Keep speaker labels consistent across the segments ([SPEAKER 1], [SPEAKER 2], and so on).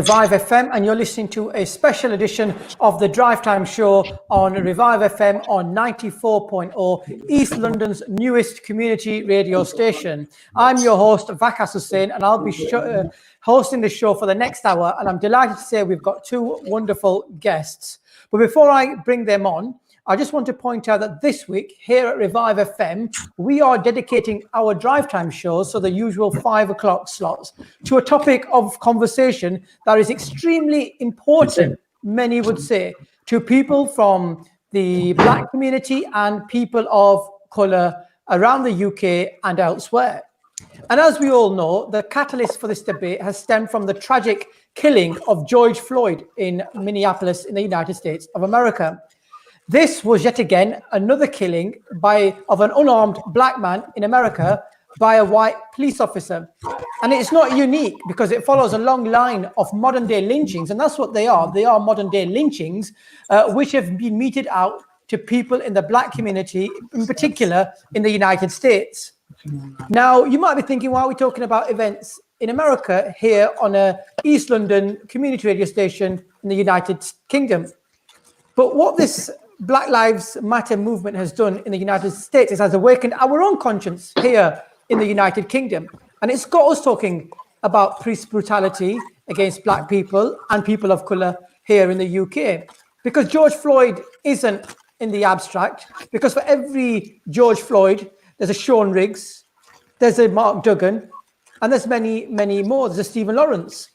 [SPEAKER 1] Revive FM, and you're listening to a special edition of the Drive Time Show on Revive FM on 94.0, East London's newest community radio station. I'm your host, Vakas Hussain, and I'll be hosting the show for the next hour, and I'm delighted to say we've got two wonderful guests. But before I bring them on, I just want to point out that this week here at Revive FM, we are dedicating our drive time shows, so the usual 5 o'clock slots, to a topic of conversation that is extremely important, many would say, to people from the Black community and people of colour around the UK and elsewhere. And as we all know, the catalyst for this debate has stemmed from the tragic killing of George Floyd in Minneapolis in the United States of America. This was yet again another killing of an unarmed Black man in America by a white police officer. And it's not unique because it follows a long line of modern day lynchings, and that's what they are. They are modern day lynchings, which have been meted out to people in the Black community, in particular in the United States. Now, you might be thinking, why are we talking about events in America here on a East London community radio station in the United Kingdom? But what this Black Lives Matter movement has done in the United States is has awakened our own conscience here in the United Kingdom. And it's got us talking about police brutality against Black people and people of colour here in the UK. Because George Floyd isn't in the abstract, because for every George Floyd, there's a Sean Riggs, there's a Mark Duggan, and there's many, many more. There's a Stephen Lawrence.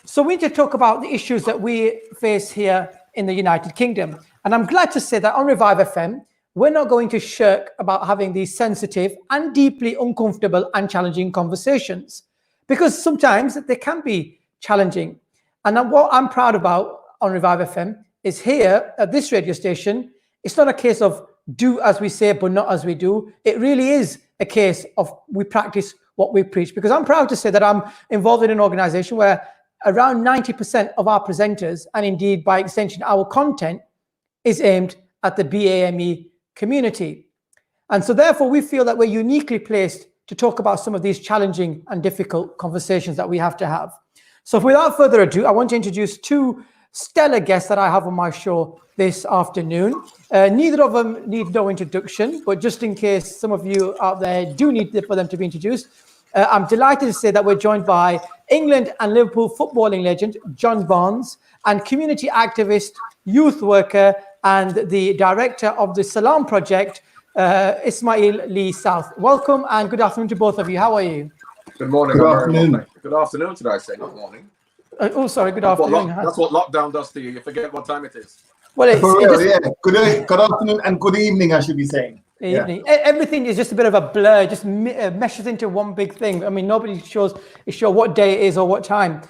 [SPEAKER 1] So we need to talk about the issues that we face here in the United Kingdom. And I'm glad to say that on Revive FM, we're not going to shirk about having these sensitive and deeply uncomfortable and challenging conversations, because sometimes they can be challenging. And what I'm proud about on Revive FM is here at this radio station, it's not a case of do as we say, but not as we do. It really is a case of we practice what we preach, because I'm proud to say that I'm involved in an organization where around 90% of our presenters, and indeed by extension our content, is aimed at the BAME community. And so therefore we feel that we're uniquely placed to talk about some of these challenging and difficult conversations that we have to have. So without further ado, I want to introduce two stellar guests that I have on my show this afternoon. Neither of them need no introduction, but just in case some of you out there do need for them to be introduced, I'm delighted to say that we're joined by England and Liverpool footballing legend John Barnes and community activist, youth worker, and the director of the Salaam project, Ismael Lea South. Welcome and good afternoon to both of you. How are you?
[SPEAKER 2] Good morning.
[SPEAKER 3] Good afternoon.
[SPEAKER 2] Good afternoon, should I say, not morning.
[SPEAKER 1] Sorry, good afternoon.
[SPEAKER 2] That's what lockdown does to you. You forget what time it is.
[SPEAKER 1] Well,
[SPEAKER 3] Good afternoon and good evening, I should be saying.
[SPEAKER 1] Evening. Yeah. Everything is just a bit of a blur, just meshes into one big thing. I mean, nobody is sure what day it is or what time.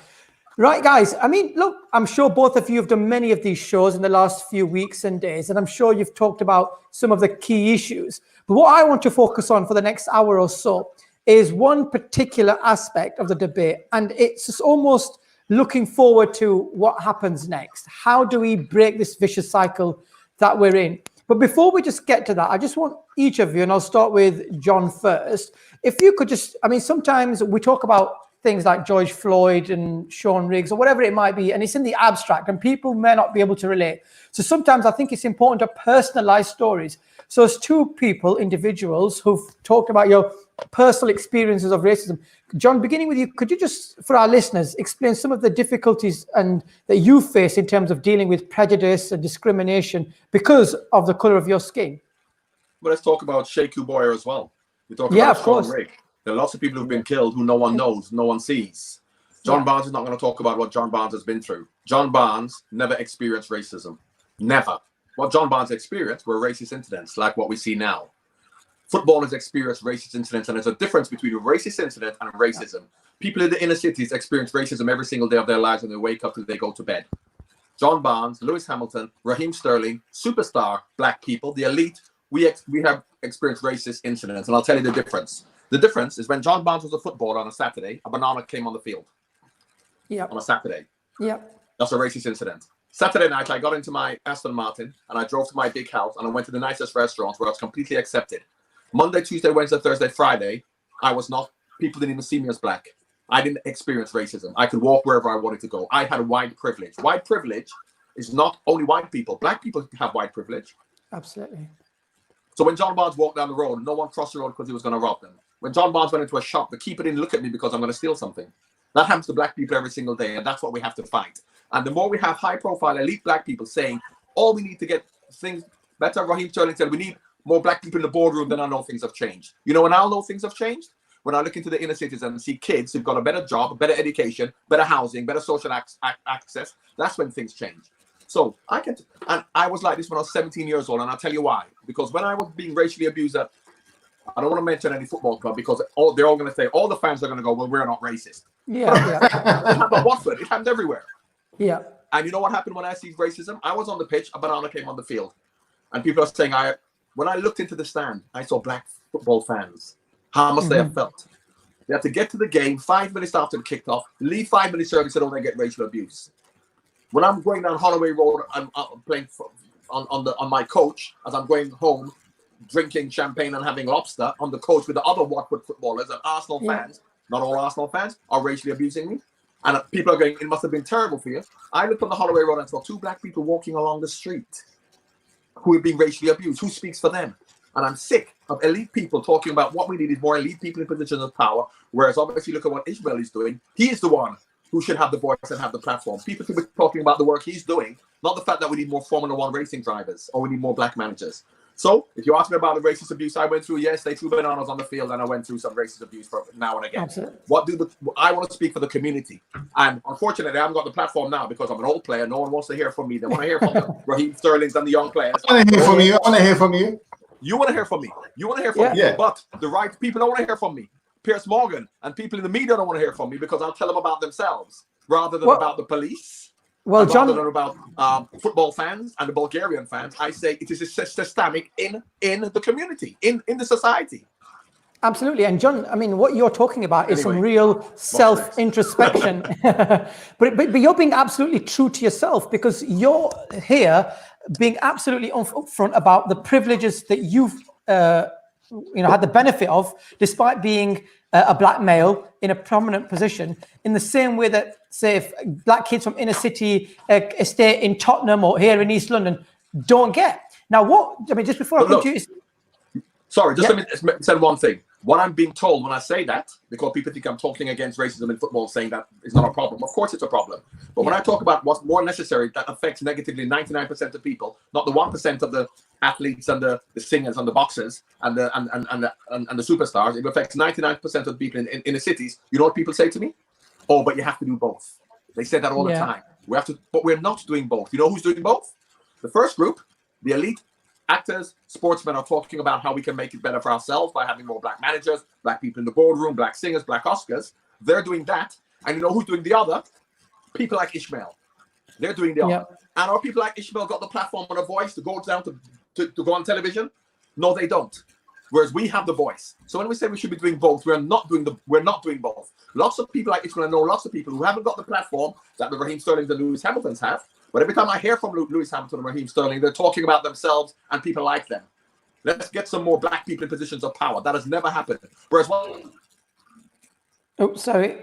[SPEAKER 1] Right, guys, I mean, look, I'm sure both of you have done many of these shows in the last few weeks and days, and I'm sure you've talked about some of the key issues. But what I want to focus on for the next hour or so is one particular aspect of the debate, and it's just almost looking forward to what happens next. How do we break this vicious cycle that we're in? But before we just get to that, I just want each of you, and I'll start with John first, if you could just, I mean, sometimes we talk about things like George Floyd and Sean Riggs or whatever it might be, and it's in the abstract and people may not be able to relate. So sometimes I think it's important to personalize stories. So as two people, individuals who've talked about your personal experiences of racism, John, beginning with you, could you just, for our listeners, explain some of the difficulties and that you face in terms of dealing with prejudice and discrimination because of the color of your skin?
[SPEAKER 2] Well, let's talk about Sheku Boyer as well. We talk
[SPEAKER 1] about
[SPEAKER 2] Sean Riggs. There are lots of people who've been killed who no one knows, no one sees. John Barnes is not going to talk about what John Barnes has been through. John Barnes never experienced racism. Never. What John Barnes experienced were racist incidents like what we see now. Footballers experience racist incidents, and there's a difference between a racist incident and racism. People in the inner cities experience racism every single day of their lives when they wake up till they go to bed. John Barnes, Lewis Hamilton, Raheem Sterling, superstar Black people, the elite, we have experienced racist incidents, and I'll tell you the difference. The difference is when John Barnes was a footballer on a Saturday, a banana came on the field. On a Saturday. That's a racist incident. Saturday night, I got into my Aston Martin and I drove to my big house and I went to the nicest restaurants where I was completely accepted. Monday, Tuesday, Wednesday, Thursday, Friday, I was not. People didn't even see me as Black. I didn't experience racism. I could walk wherever I wanted to go. I had white privilege. White privilege is not only white people. Black people have white privilege.
[SPEAKER 1] Absolutely.
[SPEAKER 2] So when John Barnes walked down the road, no one crossed the road because he was going to rob them. When John Barnes went into a shop, the keeper didn't look at me because I'm going to steal something. That happens to black people every single day, and that's what we have to fight. And the more we have high-profile elite black people saying, all we need to get things better, Raheem Sterling said, we need more black people in the boardroom, then I know things have changed. You know when I'll know things have changed? When I look into the inner cities and see kids who've got a better job, better education, better housing, better social access, that's when things change. So I was like this when I was 17 years old, and I'll tell you why. Because when I was being racially abused at, I don't want to mention any football club because they're all going to say, all the fans are going to go, well, we're not racist.
[SPEAKER 1] Yeah.
[SPEAKER 2] It happened at Watford. It happened everywhere.
[SPEAKER 1] Yeah.
[SPEAKER 2] And you know what happened when I see racism? I was on the pitch, a banana came on the field. And people are saying, when I looked into the stand, I saw black football fans. How must they have felt? They had to get to the game 5 minutes after the kicked off, leave 5 minutes early so they don't get racial abuse. When I'm going down Holloway Road, I'm playing on my coach as I'm going home, drinking champagne and having lobster on the coach with the other Watford footballers and Arsenal fans. Not all Arsenal fans are racially abusing me. And people are going, it must have been terrible for you. I looked on the Holloway Road and saw 2 black people walking along the street who are being racially abused. Who speaks for them? And I'm sick of elite people talking about what we need is more elite people in positions of power. Whereas obviously look at what Ismael is doing. He is the one who should have the voice and have the platform. People should be talking about the work he's doing, not the fact that we need more Formula One racing drivers or we need more black managers. So if you ask me about the racist abuse I went through, yes, they threw bananas on the field and I went through some racist abuse for now and again.
[SPEAKER 1] Absolutely.
[SPEAKER 2] I want to speak for the community. And unfortunately, I haven't got the platform now because I'm an old player. No one wants to hear from me. They want to hear from the Raheem Sterlings and the young players.
[SPEAKER 3] I want to hear from you. I want to hear from you.
[SPEAKER 2] You want to hear from me. You want to hear from me.
[SPEAKER 3] Yeah.
[SPEAKER 2] But the right people don't want to hear from me. Piers Morgan and people in the media don't want to hear from me because I'll tell them about themselves rather than about the police.
[SPEAKER 1] Well, John,
[SPEAKER 2] rather than about football fans and the Bulgarian fans, I say it is systemic in the community, in the society.
[SPEAKER 1] Absolutely. And John, I mean, what you're talking about is some real self-introspection. but you're being absolutely true to yourself because you're here being absolutely upfront about the privileges that you've had the benefit of, despite being a black male in a prominent position, in the same way that, say, if black kids from inner city estate in Tottenham or here in East London don't get. Now, just before I come to you...
[SPEAKER 2] Sorry, just let me say one thing. What I'm being told when I say that, because people think I'm talking against racism in football, saying that it's not a problem. Of course it's a problem. But when I talk about what's more necessary, that affects negatively 99% of people, not the 1% of the athletes and the singers and the boxers and the superstars. It affects 99% of the people in the cities. You know what people say to me? Oh, but you have to do both. They say that all the time. But we're not doing both. You know who's doing both? The first group, the elite actors, sportsmen are talking about how we can make it better for ourselves by having more black managers, black people in the boardroom, black singers, black Oscars. They're doing that. And you know who's doing the other? People like Ismael. They're doing the other. And are people like Ismael got the platform and a voice to go down to go on television? No, they don't. Whereas we have the voice. So when we say we should be doing both, we're not doing both. Lots of people like Ismael, I know lots of people who haven't got the platform that the Raheem Sterlings and Lewis Hamiltons have. But every time I hear from Lewis Hamilton and Raheem Sterling, they're talking about themselves and people like them. Let's get some more black people in positions of power. That has never happened. Whereas
[SPEAKER 1] sorry.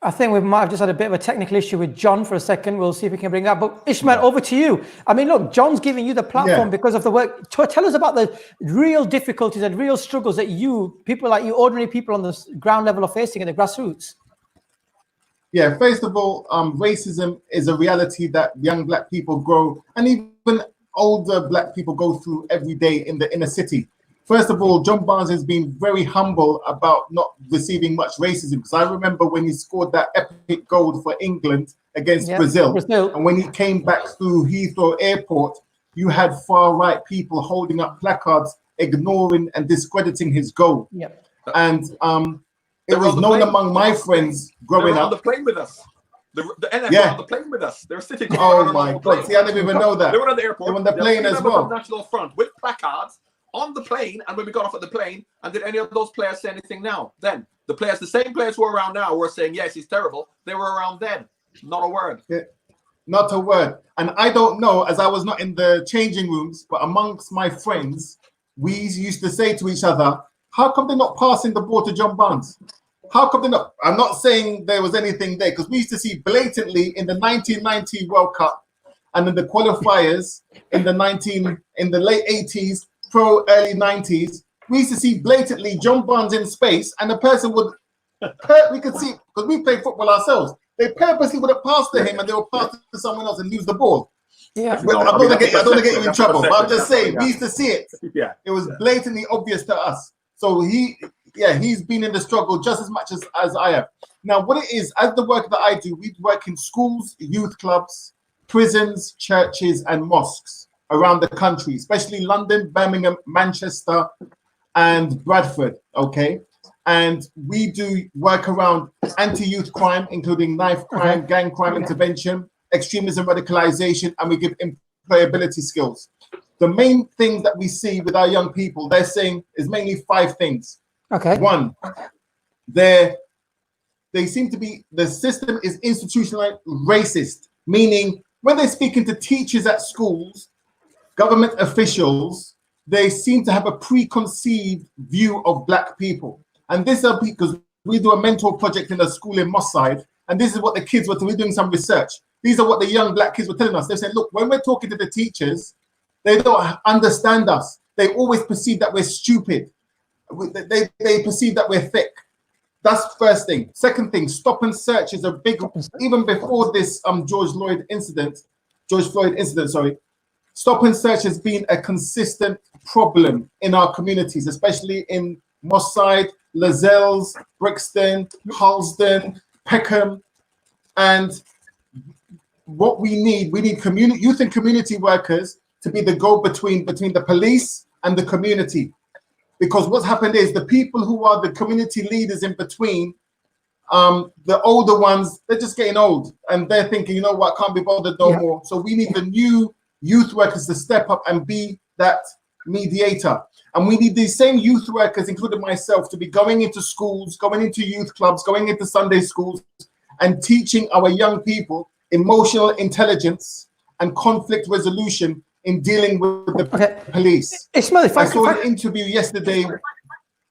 [SPEAKER 1] I think we might have just had a bit of a technical issue with John for a second. We'll see if we can bring that. But Ismael, over to you. I mean, look, John's giving you the platform because of the work. Tell us about the real difficulties and real struggles that people like you, ordinary people on the ground level are facing at the grassroots.
[SPEAKER 3] Yeah, first of all, racism is a reality that young black people grow and even older black people go through every day in the inner city. First of all, John Barnes has been very humble about not receiving much racism. Because I remember when he scored that epic goal for England against Brazil. And when he came back through Heathrow Airport, you had far-right people holding up placards, ignoring and discrediting his goal. And it was known among my friends growing up.
[SPEAKER 2] They were on the plane with us. The NFL were on the plane with us. They were sitting.
[SPEAKER 3] Oh my God! See, I didn't even know that.
[SPEAKER 2] They were on the airport.
[SPEAKER 3] They were on the plane as well.
[SPEAKER 2] National Front with placards on the plane, and when we got off at the plane, and did any of those players say anything now? Then the same players who are around now, were saying yes, he's terrible. They were around then. Not a word.
[SPEAKER 3] Yeah, not a word. And I don't know, as I was not in the changing rooms, but amongst my friends, we used to say to each other, "How come they're not passing the ball to John Barnes?" How come they're not? I'm not saying there was anything there, because we used to see blatantly in the 1990 World Cup and in the qualifiers in the late 80s, early 90s. We used to see blatantly John Barnes in space, and the person would. We could see, because we played football ourselves. They purposely would have passed to him, and they would pass to someone else and lose the ball.
[SPEAKER 1] Yeah.
[SPEAKER 3] I don't want to get you in trouble, but I'm just saying, we used to see it.
[SPEAKER 2] Yeah.
[SPEAKER 3] It was blatantly obvious to us. So he's been in the struggle just as much as I have. Now, what it is, as the work that I do, we work in schools, youth clubs, prisons, churches, and mosques around the country, especially London, Birmingham, Manchester, and Bradford. Okay. And we do work around anti-youth crime, including knife crime, gang crime intervention, extremism, radicalization, and we give employability skills. The main thing that we see with our young people, they're saying, is mainly 5 things.
[SPEAKER 1] Okay.
[SPEAKER 3] 1, they seem to be, the system is institutionalized racist, meaning when they're speaking to teachers at schools, government officials, they seem to have a preconceived view of black people. And this is because we do a mentor project in a school in Moss Side, and this is what the kids were doing some research. These are what the young black kids were telling us. They said, look, when we're talking to the teachers, they don't understand us. They always perceive that we're stupid. They perceive that we're thick. That's the first thing. Second thing, stop and search is a big, even before this George Floyd incident, stop and search has been a consistent problem in our communities, especially in Moss Side, Lascelles, Brixton, Harlesden, Peckham. And what we need youth and community workers to be the go-between between the police and the community. Because what's happened is the people who are the community leaders in between, the older ones, they're just getting old and they're thinking, you know what, can't be bothered no more. So we need the new youth workers to step up and be that mediator. And we need these same youth workers, including myself, to be going into schools, going into youth clubs, going into Sunday schools, and teaching our young people emotional intelligence and conflict resolution in dealing with the police.
[SPEAKER 1] Ismael,
[SPEAKER 3] I saw an interview yesterday.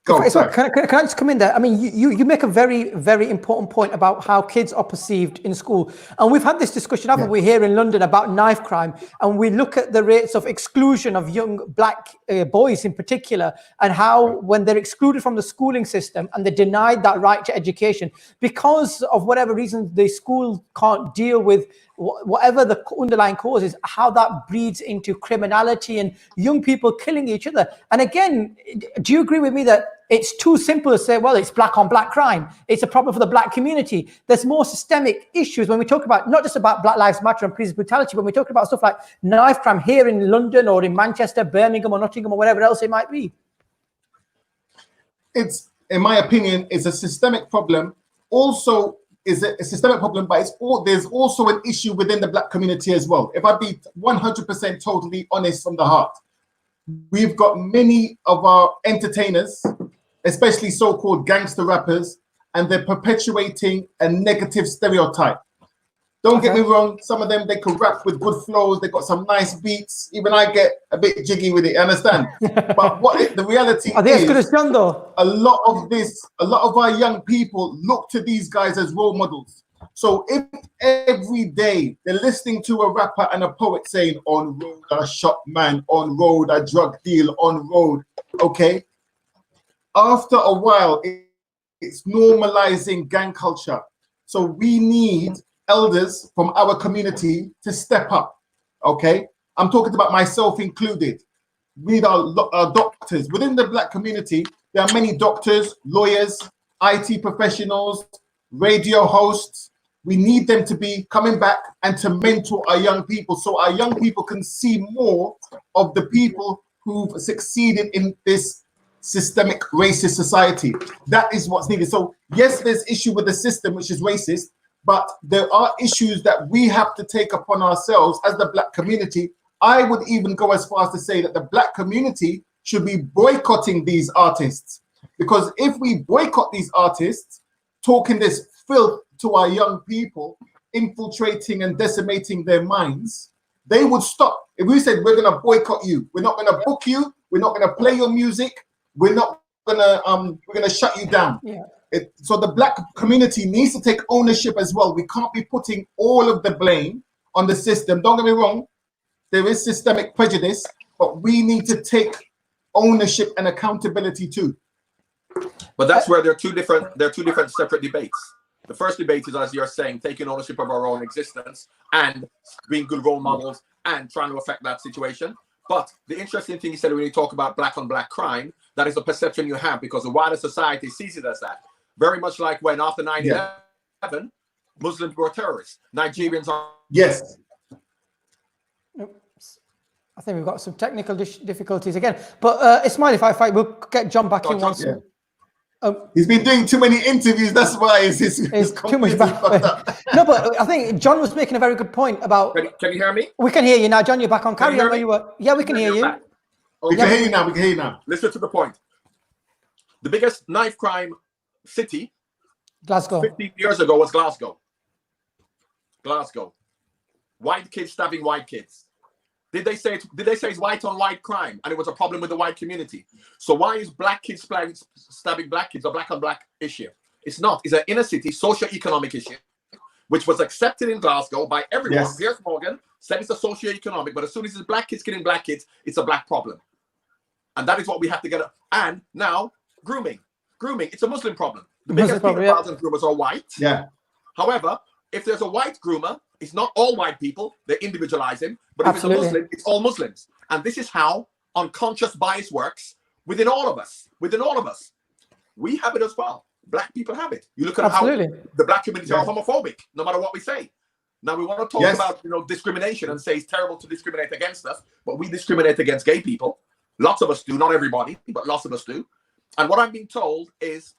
[SPEAKER 3] Can I
[SPEAKER 1] just come in there? I mean, you make a very, very important point about how kids are perceived in school. And we've had this discussion, haven't we, here in London about knife crime. And we look at the rates of exclusion of young black boys in particular, and how when they're excluded from the schooling system and they're denied that right to education, because of whatever reason the school can't deal with whatever the underlying cause is, how that breeds into criminality and young people killing each other. And again, do you agree with me that it's too simple to say, well, it's black on black crime, it's a problem for the black community? There's more systemic issues when we talk about, not just about Black Lives Matter and police brutality, when we talk about stuff like knife crime here in London or in Manchester, Birmingham or Nottingham or whatever else it might be.
[SPEAKER 3] It's, in my opinion, it's a systemic problem. Also, is a systemic problem, but there's also an issue within the black community as well. If I be 100% totally honest from the heart, we've got many of our entertainers, especially so-called gangster rappers, and they're perpetuating a negative stereotype. Don't get me wrong, some of them, they can rap with good flows, they got some nice beats. Even I get a bit jiggy with it, understand? But the reality
[SPEAKER 1] are they as good as John though?
[SPEAKER 3] A lot of our young people look to these guys as role models. So if every day they're listening to a rapper and a poet saying, on road a shot man, on road a drug deal, on road, okay? After a while, it's normalizing gang culture. So we need elders from our community to step up, okay? I'm talking about myself included. We need our doctors. Within the black community, there are many doctors, lawyers, IT professionals, radio hosts. We need them to be coming back and to mentor our young people so our young people can see more of the people who've succeeded in this systemic racist society. That is what's needed. So yes, there's issue with the system, which is racist, but there are issues that we have to take upon ourselves as the black community. I would even go as far as to say that the black community should be boycotting these artists, because if we boycott these artists, talking this filth to our young people, infiltrating and decimating their minds, they would stop. If we said, we're going to boycott you, we're not going to book you, we're not going to play your music, we're going to shut you down.
[SPEAKER 1] Yeah.
[SPEAKER 3] So the black community needs to take ownership as well. We can't be putting all of the blame on the system. Don't get me wrong, there is systemic prejudice, but we need to take ownership and accountability too.
[SPEAKER 2] But that's where there are two different separate debates. The first debate is, as you're saying, taking ownership of our own existence and being good role models and trying to affect that situation. But the interesting thing you said when you talk about black on black crime, that is a perception you have because the wider society sees it as that. Very much like when after 9/11, Muslims were terrorists. Nigerians are.
[SPEAKER 3] Yes.
[SPEAKER 1] I think we've got some technical difficulties again. But Ismail, if I we'll get John back in once.
[SPEAKER 3] Yeah. He's been doing too many interviews. That's why it's
[SPEAKER 1] too much back. No, but I think John was making a very good point about.
[SPEAKER 2] Can you hear me?
[SPEAKER 1] We can hear you now, John. You're back on. Carry on where you were. Yeah, we can hear you.
[SPEAKER 3] We can hear you now. We can hear you now.
[SPEAKER 2] Listen to the point. The biggest knife crime city,
[SPEAKER 1] Glasgow,
[SPEAKER 2] 15 years ago was Glasgow. Glasgow. White kids stabbing white kids. Did they say it's white on white crime and it was a problem with the white community? So why is black kids stabbing black kids a black on black issue? It's not. It's an inner city socio-economic issue, which was accepted in Glasgow by everyone.
[SPEAKER 3] Yes.
[SPEAKER 2] Piers Morgan said it's a socio-economic, but as soon as it's black kids killing black kids, it's a black problem. And that is what we have to get. And now grooming, it's a Muslim problem. The biggest pedophiles and groomers are white.
[SPEAKER 3] Yeah.
[SPEAKER 2] However, if there's a white groomer, it's not all white people. They individualize him. But if it's a Muslim, it's all Muslims. And this is how unconscious bias works within all of us. We have it as well. Black people have it. You look at how the black community are homophobic, no matter what we say. Now we want to talk about discrimination and say it's terrible to discriminate against us, but we discriminate against gay people. Lots of us do, not everybody, but lots of us do. And what I'm being told is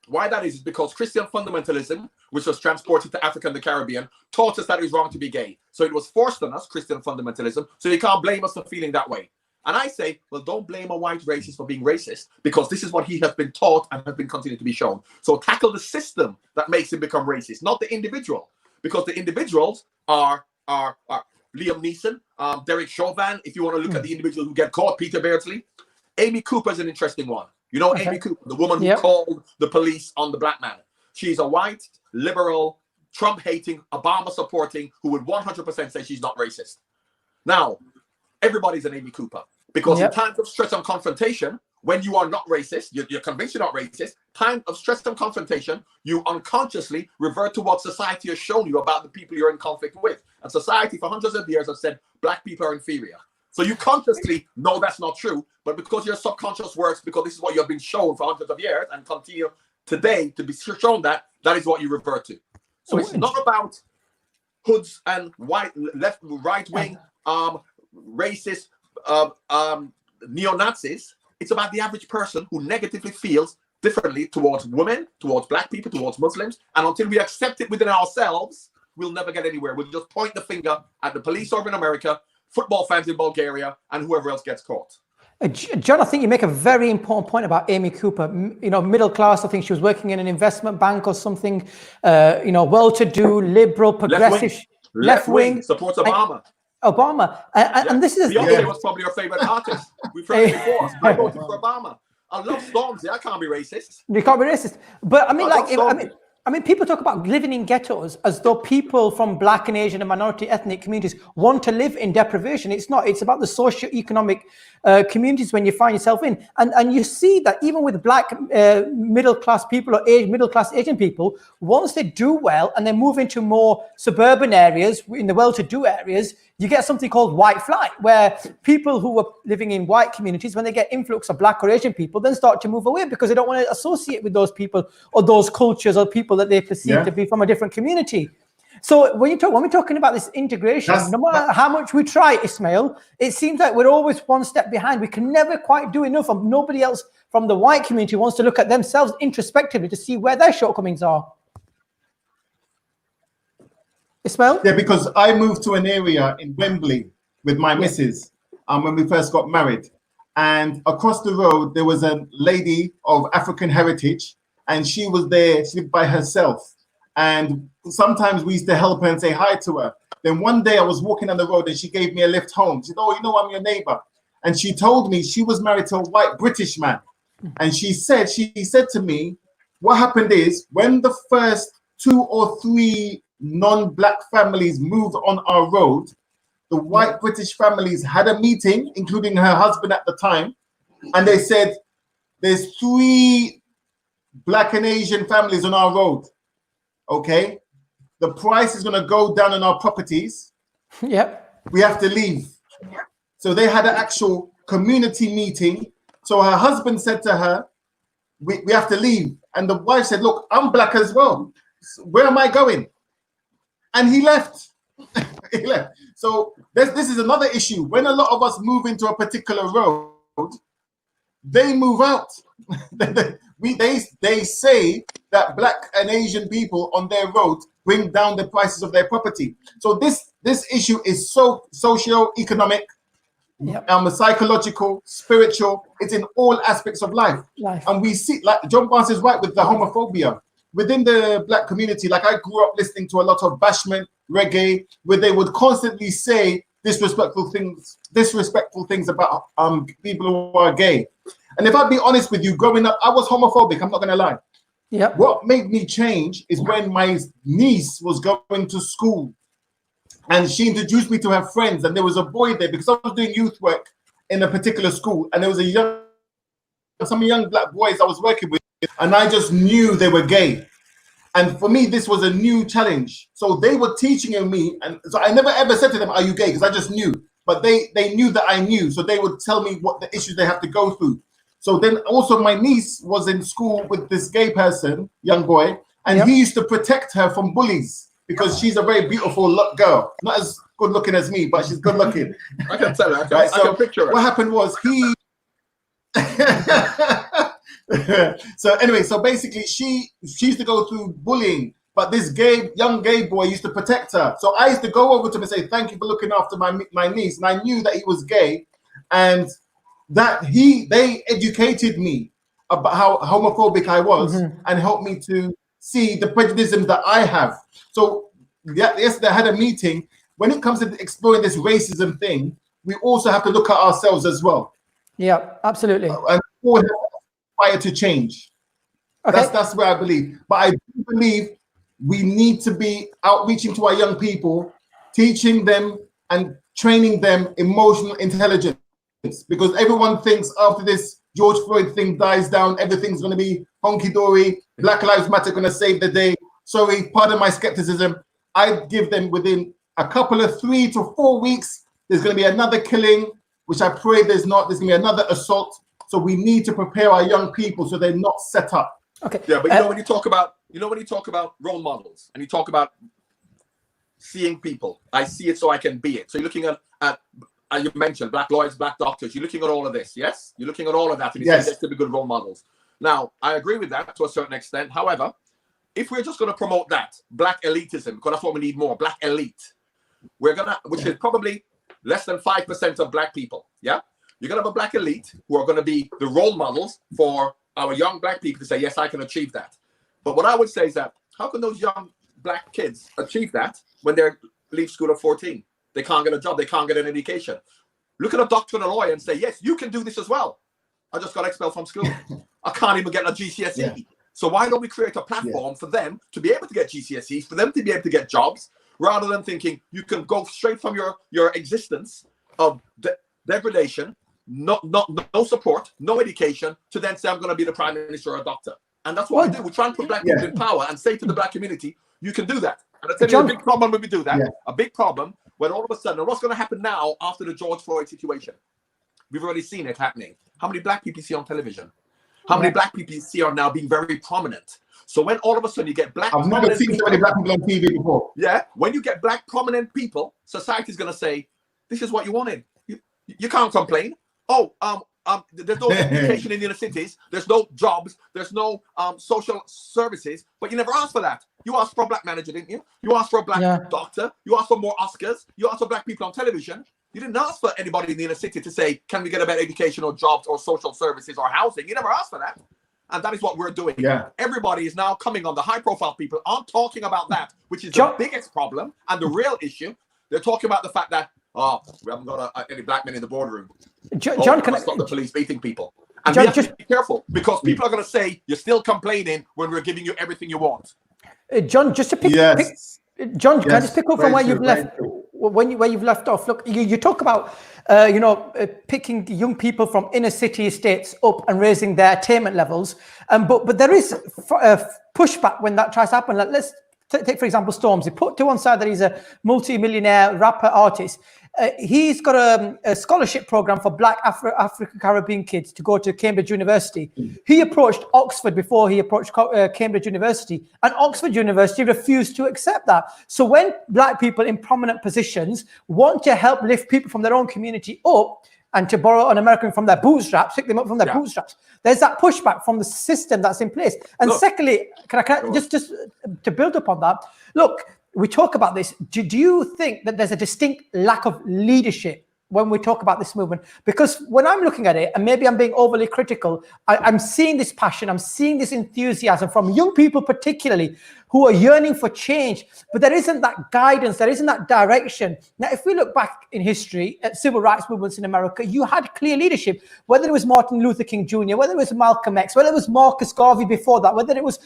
[SPEAKER 2] why that is because Christian fundamentalism, which was transported to Africa and the Caribbean, taught us that it was wrong to be gay. So it was forced on us, Christian fundamentalism, so you can't blame us for feeling that way. And I say, well, don't blame a white racist for being racist, because this is what he has been taught and has been continued to be shown. So tackle the system that makes him become racist, not the individual, because the individuals are Liam Neeson, Derek Chauvin, if you want to look at the individuals who get caught, Peter Beardsley. Amy Cooper is an interesting one. You know Amy Cooper, the woman who called the police on the black man. She's a white, liberal, Trump-hating, Obama-supporting, who would 100% say she's not racist. Now, everybody's an Amy Cooper. Because in times of stress and confrontation, when you are not racist, you're convinced you're not racist, time of stress and confrontation, you unconsciously revert to what society has shown you about the people you're in conflict with. And society for hundreds of years has said black people are inferior. So you consciously know that's not true, but because your subconscious works, because this is what you have been shown for hundreds of years and continue today to be shown that is what you revert to. So it's not about hoods and white, left, right wing, racist, neo-Nazis. It's about the average person who negatively feels differently towards women, towards black people, towards Muslims. And until we accept it within ourselves, we'll never get anywhere. We'll just point the finger at the police over in America, football fans in Bulgaria, and whoever else gets caught.
[SPEAKER 1] John, I think you make a very important point about Amy Cooper. Middle class. I think she was working in an investment bank or something. Well-to-do, liberal, progressive,
[SPEAKER 2] left wing, supports Obama.
[SPEAKER 1] And this is
[SPEAKER 2] Beyonce was probably your favorite artist. We've heard it before. I voted for Obama. I love Stormzy. I can't be racist.
[SPEAKER 1] You can't be racist. But I mean, people talk about living in ghettos as though people from black and Asian and minority ethnic communities want to live in deprivation. It's not. It's about the socio-economic communities when you find yourself in. And you see that even with black middle-class people or middle-class Asian people, once they do well and they move into more suburban areas, in the well-to-do areas, you get something called white flight, where people who were living in white communities, when they get influx of black or Asian people, then start to move away because they don't want to associate with those people or those cultures or people that they perceive to be from a different community. So when we're talking about this integration, no matter how much we try, Ismail, it seems like we're always one step behind. We can never quite do enough, and nobody else from the white community wants to look at themselves introspectively to see where their shortcomings are. Ismail?
[SPEAKER 3] Yeah, because I moved to an area in Wembley with my missus when we first got married. And across the road, there was a lady of African heritage, and she was there, she lived by herself. And sometimes we used to help her and say hi to her. Then one day I was walking on the road and she gave me a lift home. She said, "Oh, I'm your neighbor." And she told me she was married to a white British man. And she said to me, what happened is when the first 2 or 3 non-black families moved on our road, the white British families had a meeting, including her husband at the time, and they said, there's 3 black and Asian families on our road. Okay, the price is going to go down on our properties.
[SPEAKER 1] Yep.
[SPEAKER 3] We have to leave. So they had an actual community meeting. So her husband said to her, we have to leave. And the wife said, look, I'm black as well. So where am I going? And he left. He left. So this is another issue. When a lot of us move into a particular road, they move out. They say that black and Asian people on their road bring down the prices of their property. So this issue is so socio-economic, psychological, spiritual. It's in all aspects of life. And we see, like John Barnes is right with the homophobia within the black community. Like I grew up listening to a lot of bashment, reggae, where they would constantly say disrespectful things about people who are gay. And if I'd be honest with you, growing up, I was homophobic. I'm not going to lie.
[SPEAKER 1] Yep.
[SPEAKER 3] What made me change is when my niece was going to school and she introduced me to her friends, and there was a boy there because I was doing youth work in a particular school, and there was some young black boys I was working with, and I just knew they were gay. And for me, this was a new challenge. So they were teaching me, and so I never ever said to them, are you gay? Because I just knew. But they knew that I knew, so they would tell me what the issues they have to go through. So then also my niece was in school with this gay person, young boy, and he used to protect her from bullies because she's a very beautiful girl. Not as good looking as me, but she's good looking.
[SPEAKER 2] I can tell her.
[SPEAKER 3] Right,
[SPEAKER 2] I can picture her.
[SPEAKER 3] What happened was he... So anyway, so basically she used to go through bullying, but this young gay boy used to protect her. So I used to go over to him and say, thank you for looking after my niece. And I knew that he was gay, and that they educated me about how homophobic I was and helped me to see the prejudices that I have. So yesterday I had a meeting. When it comes to exploring this racism thing, we also have to look at ourselves as well.
[SPEAKER 1] Yeah, absolutely.
[SPEAKER 3] And we have to aspire to change. Okay. That's where I believe. But I do believe we need to be outreaching to our young people, teaching them and training them emotional intelligence. Because everyone thinks after this George Floyd thing dies down, everything's going to be honky-dory, Black Lives Matter going to save the day. Sorry, pardon my skepticism. I give them within a couple of 3 to 4 weeks, there's going to be another killing, which I pray there's not. There's going to be another assault. So we need to prepare our young people so they're not set up.
[SPEAKER 1] Okay.
[SPEAKER 2] Yeah, but when you talk about role models and you talk about seeing people, I see it so I can be it. So you're looking at you mentioned black lawyers, black doctors. You're looking at all of this, yes? You're looking at all of that, and you say to be good role models. Now, I agree with that to a certain extent. However, if we're just going to promote that black elitism, because that's what we need more, black elite, which is probably less than 5% of black people. Yeah, you're going to have a black elite who are going to be the role models for our young black people to say, yes, I can achieve that. But what I would say is that how can those young black kids achieve that when they leave school at 14? They can't get a job. They can't get an education. Look at a doctor and a lawyer and say, yes, you can do this as well. I just got expelled from school. I can't even get a GCSE. Yeah. So why don't we create a platform for them to be able to get GCSEs, for them to be able to get jobs, rather than thinking you can go straight from your existence of degradation, no support, no education, to then say, I'm going to be the prime minister or a doctor. And that's what we do. We try and put black people in power and say to the black community, you can do that. And I tell you, a big problem when we do that, a big problem when all of a sudden, and what's going to happen now after the George Floyd situation? We've already seen it happening. How many black people you see on television? How many black people you see are now being very prominent? So when all of a sudden you get black,
[SPEAKER 3] I've never seen so many black people on TV before.
[SPEAKER 2] Yeah, when you get black prominent people, society's going to say, this is what you wanted. You can't complain. There's no education in the inner cities. There's no jobs. There's no social services. But you never asked for that. You asked for a black manager, didn't you? You asked for a black doctor. You asked for more Oscars. You asked for black people on television. You didn't ask for anybody in the inner city to say, can we get a better education or jobs or social services or housing? You never asked for that. And that is what we're doing. Yeah. Everybody is now coming on. The high-profile people aren't talking about that, which is the biggest problem and the real issue. They're talking about the fact that, we haven't got any black men in the boardroom.
[SPEAKER 1] John, can I
[SPEAKER 2] stop the police beating people? And
[SPEAKER 1] John,
[SPEAKER 2] we have to be careful because people are going to say, you're still complaining when we're giving you everything you want.
[SPEAKER 1] John, just to pick,
[SPEAKER 3] Yes.
[SPEAKER 1] John, can I
[SPEAKER 3] Yes,
[SPEAKER 1] just pick up
[SPEAKER 3] very
[SPEAKER 1] from where
[SPEAKER 3] true,
[SPEAKER 1] you've
[SPEAKER 3] very
[SPEAKER 1] left,
[SPEAKER 3] true.
[SPEAKER 1] where you've left off? Look, you talk about, picking young people from inner city estates up and raising their attainment levels. But there is pushback when that tries to happen. Like, let's take, for example, Stormzy. Put to one side that he's a multi-millionaire rapper artist. He's got a scholarship program for Black African Caribbean kids to go to Cambridge University. He approached Oxford before he approached Cambridge University, and Oxford University refused to accept that. So when Black people in prominent positions want to help lift people from their own community up, and to borrow an American from their bootstraps, pick them up from their bootstraps, there's that pushback from the system that's in place. And look, secondly, can I just to build upon that, look, we talk about this. Do you think that there's a distinct lack of leadership when we talk about this movement? Because when I'm looking at it, and maybe I'm being overly critical, I'm seeing this passion, I'm seeing this enthusiasm from young people particularly who are yearning for change, but there isn't that guidance, there isn't that direction. Now, if we look back in history at civil rights movements in America, you had clear leadership, whether it was Martin Luther King Jr., whether it was Malcolm X, whether it was Marcus Garvey before that, whether it was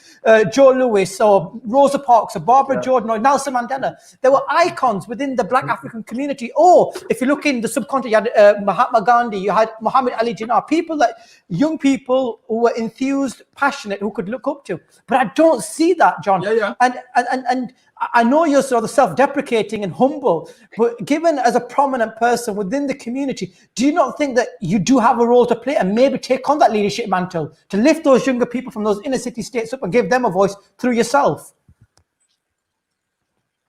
[SPEAKER 1] Joe Louis or Rosa Parks or Barbara Jordan or Nelson Mandela. There were icons within the Black African community. Or if you look in the subcontinent, you had Mahatma Gandhi, you had Muhammad Ali Jinnah, young people who were enthused, passionate, who could look up to. But I don't see that, John. And I know you're sort of self-deprecating and humble, but given as a prominent person within the community, do you not think that you do have a role to play and maybe take on that leadership mantle to lift those younger people from those inner city states up and give them a voice through yourself?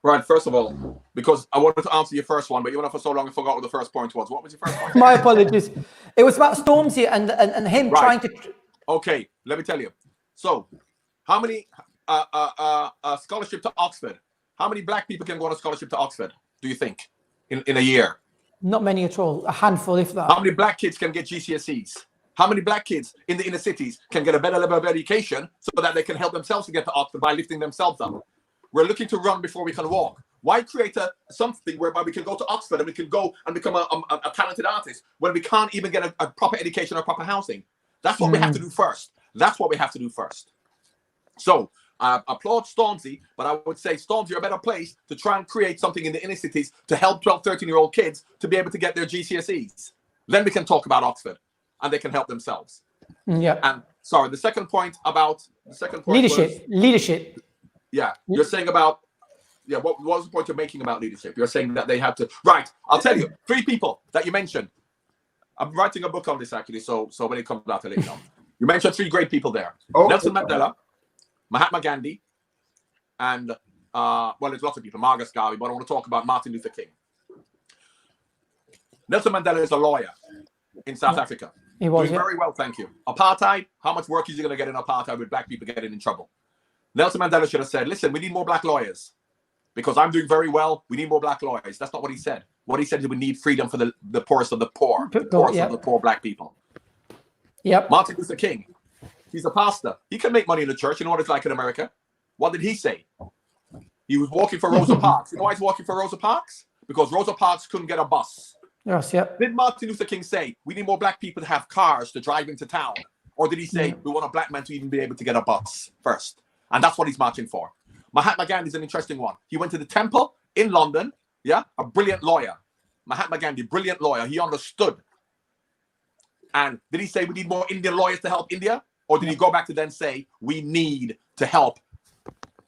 [SPEAKER 2] Right, first of all, because I wanted to answer your first one, but you went on for so long I forgot what the first point was. What was your first point?
[SPEAKER 1] My apologies. It was about Stormzy and him trying to...
[SPEAKER 2] Okay, let me tell you. So, how many scholarship to Oxford? How many Black people can go on a scholarship to Oxford, do you think, in a year?
[SPEAKER 1] Not many at all. A handful, if that.
[SPEAKER 2] How many Black kids can get GCSEs? How many Black kids in the inner cities can get a better level of education so that they can help themselves to get to Oxford by lifting themselves up? We're looking to run before we can walk. Why create something whereby we can go to Oxford and we can go and become a talented artist when we can't even get a proper education or proper housing? That's what we have to do first. That's what we have to do first. So I applaud Stormzy, but I would say, Stormzy, you're a better place to try and create something in the inner cities to help 12, 13-year-old kids to be able to get their GCSEs. Then we can talk about Oxford and they can help themselves.
[SPEAKER 1] Yeah.
[SPEAKER 2] And sorry, the second point
[SPEAKER 1] leadership.
[SPEAKER 2] Yeah, you're saying about, what was the point you're making about leadership? You're saying that they have to, right, I'll tell you, 3 people that you mentioned. I'm writing a book on this actually, so when it comes out, I'll let you know. You mentioned 3 great people there. Nelson Mandela, Mahatma Gandhi, and, there's lots of people, Marcus Garvey, but I want to talk about Martin Luther King. Nelson Mandela is a lawyer in South Africa.
[SPEAKER 1] He was
[SPEAKER 2] doing very well, thank you. Apartheid, how much work is he going to get in apartheid with Black people getting in trouble? Nelson Mandela should have said, listen, we need more Black lawyers because I'm doing very well. We need more Black lawyers. That's not what he said. What he said is we need freedom for the poorest of the poor, the poorest of the poor Black people.
[SPEAKER 1] Yep.
[SPEAKER 2] Martin Luther King, he's a pastor. He can make money in the church. You know what it's like in America? What did he say? He was walking for Rosa Parks. You know why he's walking for Rosa Parks? Because Rosa Parks couldn't get a bus.
[SPEAKER 1] Yes, yep.
[SPEAKER 2] Did Martin Luther King say, we need more Black people to have cars to drive into town? Or did he say, we want a Black man to even be able to get a bus first? And that's what he's marching for. Mahatma Gandhi is an interesting one. He went to the temple in London, a brilliant lawyer. Mahatma Gandhi, brilliant lawyer. He understood. And did he say we need more Indian lawyers to help India? Or did he go back to then say we need to help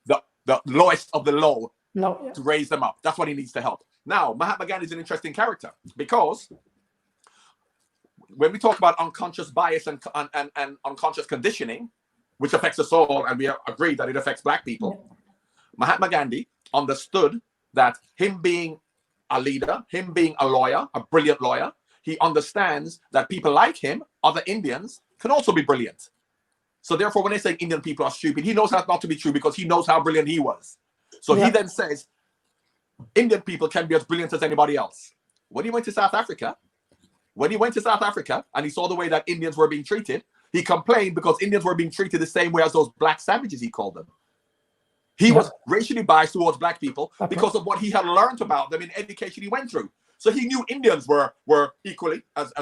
[SPEAKER 2] the lowest of the low to raise them up? That's what he needs to help. Now, Mahatma Gandhi is an interesting character because when we talk about unconscious bias and unconscious conditioning, which affects us all, and we agree that it affects Black people, Mahatma Gandhi understood that him being a leader, him being a lawyer, a brilliant lawyer, he understands that people like him, other Indians, can also be brilliant. So therefore, when they say Indian people are stupid, he knows that not to be true because he knows how brilliant he was. So he then says, Indian people can be as brilliant as anybody else. When he went to South Africa, and he saw the way that Indians were being treated, he complained because Indians were being treated the same way as those Black savages, he called them. He was racially biased towards Black people because of what he had learned about them in education he went through. So he knew Indians were equally as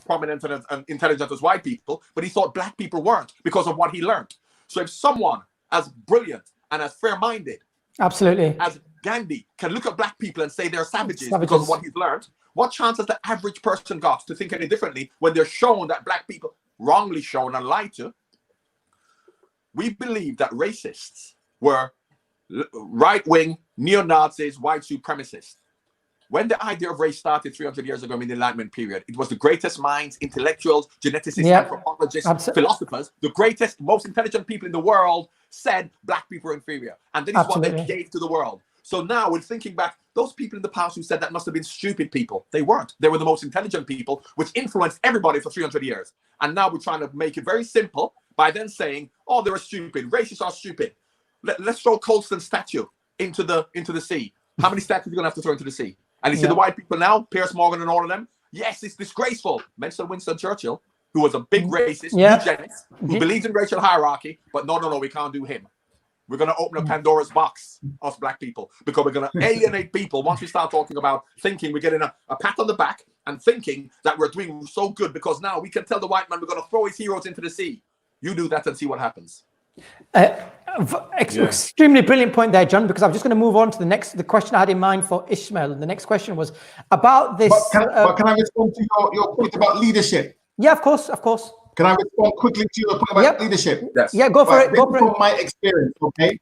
[SPEAKER 2] prominent and intelligent as white people, but he thought black people weren't because of what he learned. So if someone as brilliant and as fair-minded
[SPEAKER 1] absolutely
[SPEAKER 2] as Gandhi can look at black people and say they're savages because of what he's learned, what chance has the average person got to think any differently when they're shown that black people, wrongly shown and lied to? We believe that racists were right-wing, neo-Nazis, white supremacists. When the idea of race started 300 years ago in the Enlightenment period, it was the greatest minds, intellectuals, geneticists, anthropologists, philosophers, the greatest, most intelligent people in the world said black people are inferior. And that is what they gave to the world. So now, when thinking back, those people in the past who said that must have been stupid people. They weren't. They were the most intelligent people, which influenced everybody for 300 years. And now we're trying to make it very simple by then saying, oh, they're stupid. Racists are stupid. Let's throw Colston's statue into the sea. How many statues are you going to have to throw into the sea? And you see the white people now, Piers Morgan and all of them. Yes, it's disgraceful. Mention Winston Churchill, who was a big racist, eugenics, who believed in racial hierarchy, but no, we can't do him. We're going to open a Pandora's box, us black people, because we're going to alienate people once we start talking about thinking we're getting a pat on the back and thinking that we're doing so good because now we can tell the white man we're going to throw his heroes into the sea. You do that and see what happens.
[SPEAKER 1] Extremely brilliant point there, John, because I'm just going to move on to the question I had in mind for Ismael. The next question was about this.
[SPEAKER 3] But can I respond to your point about leadership?
[SPEAKER 1] Yeah, of course.
[SPEAKER 3] Can I respond quickly to your point about leadership?
[SPEAKER 2] Yes.
[SPEAKER 1] Yeah, go for it.
[SPEAKER 3] From my experience, okay?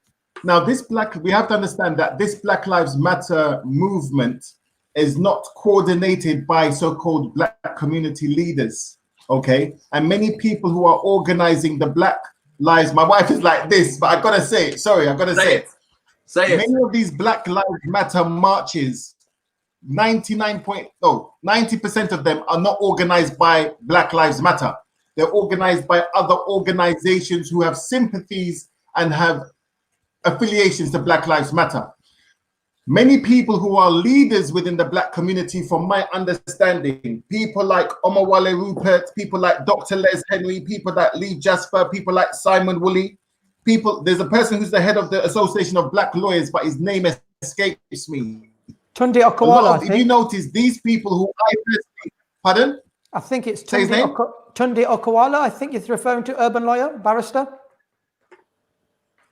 [SPEAKER 3] Now, we have to understand that this Black Lives Matter movement is not coordinated by so-called black community leaders, okay? And many people who are organizing the Black Lives, my wife is like this, but I gotta say it. Sorry, I gotta say it.
[SPEAKER 2] Say it.
[SPEAKER 3] Many of these Black Lives Matter marches, 90% of them are not organized by Black Lives Matter. They're organized by other organizations who have sympathies and have affiliations to Black Lives Matter. Many people who are leaders within the black community, from my understanding, people like Omawale Rupert, people like Dr. Les Henry, people like Lee Jasper, people like Simon Woolley, there's a person who's the head of the Association of Black Lawyers, but his name escapes me.
[SPEAKER 1] Tunde Okawala,
[SPEAKER 3] if you notice, these people who I personally, pardon?
[SPEAKER 1] I think it's Tunde Okawala. I think you're referring to urban lawyer, barrister.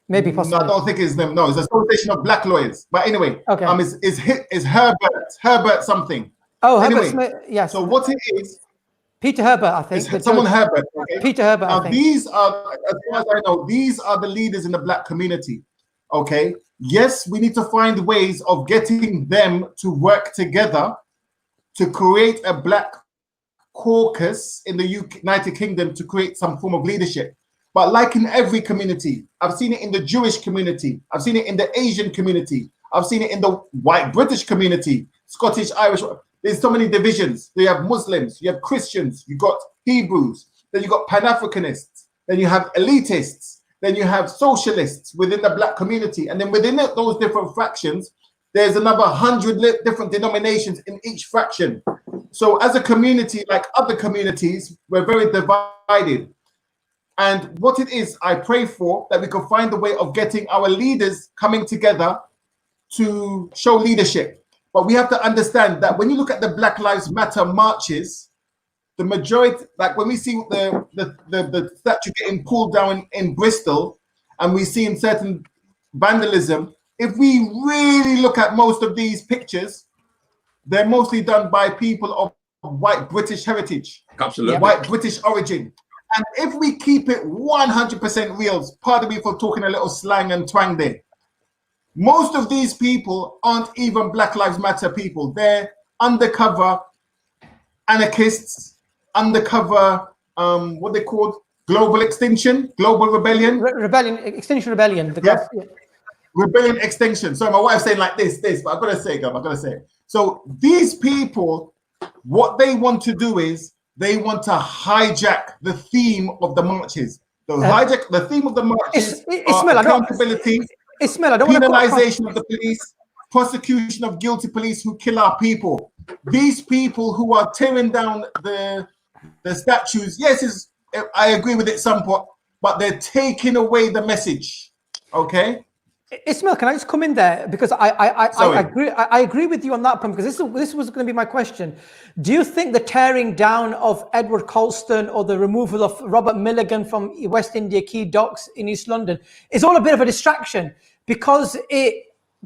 [SPEAKER 1] Maybe possibly.
[SPEAKER 3] No, I don't think it's them. No, it's Association of Black Lawyers. But anyway,
[SPEAKER 1] okay.
[SPEAKER 3] Is Herbert something?
[SPEAKER 1] Oh,
[SPEAKER 3] anyway,
[SPEAKER 1] Herbert Smith. Yes.
[SPEAKER 3] So what it is?
[SPEAKER 1] Peter Herbert, I think.
[SPEAKER 3] Someone Herbert. Okay?
[SPEAKER 1] Peter Herbert.
[SPEAKER 3] Now
[SPEAKER 1] I think.
[SPEAKER 3] These are, as far as I know, these are the leaders in the black community. Okay. Yes, we need to find ways of getting them to work together to create a black caucus in the United Kingdom to create some form of leadership. But like in every community, I've seen it in the Jewish community, I've seen it in the Asian community, I've seen it in the white British community, Scottish, Irish. There's so many divisions. You have Muslims, you have Christians, you got Hebrews, then you got Pan-Africanists, then you have elitists, then you have socialists within the black community. And then within those different fractions, there's another 100 different denominations in each fraction. So as a community, like other communities, we're very divided. And what it is, I pray for that we can find a way of getting our leaders coming together to show leadership. But we have to understand that when you look at the Black Lives Matter marches, the majority, like when we see the statue getting pulled down in Bristol, and we see in certain vandalism, if we really look at most of these pictures, they're mostly done by people of white British heritage,
[SPEAKER 2] absolutely,
[SPEAKER 3] white British origin. And if we keep it 100% real, pardon me for talking a little slang and twang there, most of these people aren't even Black Lives Matter people. They're undercover anarchists, undercover, what they called, global extinction, global rebellion.
[SPEAKER 1] Extinction Rebellion.
[SPEAKER 3] Rebellion extinction. So my wife's saying like this, but I've got to say it, I've got to say it. So these people, what they want to do is, they want to hijack the theme of the marches. The theme of the marches are accountability, penalization of the police, prosecution of guilty police who kill our people. These people who are tearing down the statues, yes, I agree with it some point, but they're taking away the message, okay?
[SPEAKER 1] Ismael, can I just come in there because I agree with you on that point, because this was going to be my question. Do you think the tearing down of Edward Colston or the removal of Robert Milligan from West India Quay docks in East London is all a bit of a distraction because it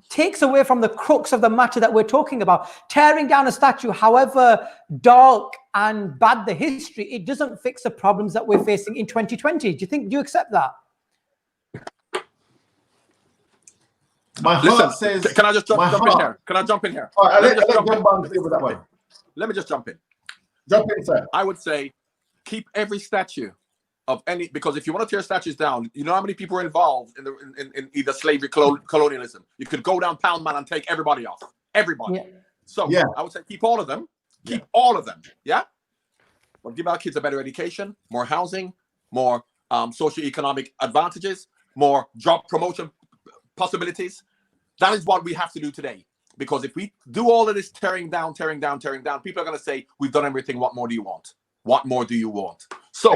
[SPEAKER 1] takes away from the crux of the matter that we're talking about? Tearing down a statue, however dark and bad the history, it doesn't fix the problems that we're facing in 2020. Do you accept that?
[SPEAKER 3] My heart says.
[SPEAKER 2] Can I just jump in here? Can I jump in here?
[SPEAKER 3] All right,
[SPEAKER 2] Let me just jump in.
[SPEAKER 3] Jump in, sir.
[SPEAKER 2] I would say keep every statue of any, because if you want to tear statues down, you know how many people are involved in either slavery, colonialism. You could go down Pound Man and take everybody off. Everybody. Yeah. So yeah. I would say keep all of them. Keep all of them. Yeah. But give our kids a better education, more housing, more socioeconomic advantages, more job promotion possibilities. That is what we have to do today. Because if we do all of this tearing down, people are going to say, we've done everything. What more do you want? What more do you want? So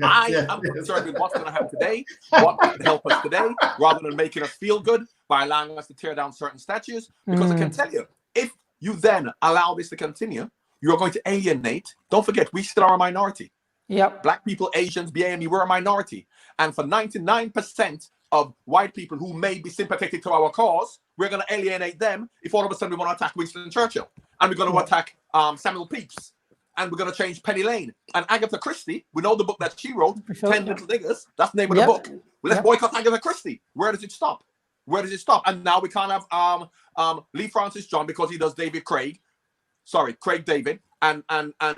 [SPEAKER 2] I am concerned with what's going to happen today, what can help us today, rather than making us feel good by allowing us to tear down certain statues. Because I can tell you, if you then allow this to continue, you're going to alienate. Don't forget, we still are a minority.
[SPEAKER 1] Yep. Black
[SPEAKER 2] people, Asians, BAME, we're a minority. And for 99% of white people who may be sympathetic to our cause, we're going to alienate them if all of a sudden we want to attack Winston Churchill. And we're going to attack Samuel Pepys. And we're going to change Penny Lane. And Agatha Christie, we know the book that she wrote, 10 Little Niggers. That's the name of the book. Well, let's boycott Agatha Christie. Where does it stop? Where does it stop? And now we can't have Lee Francis John because he does Craig David. And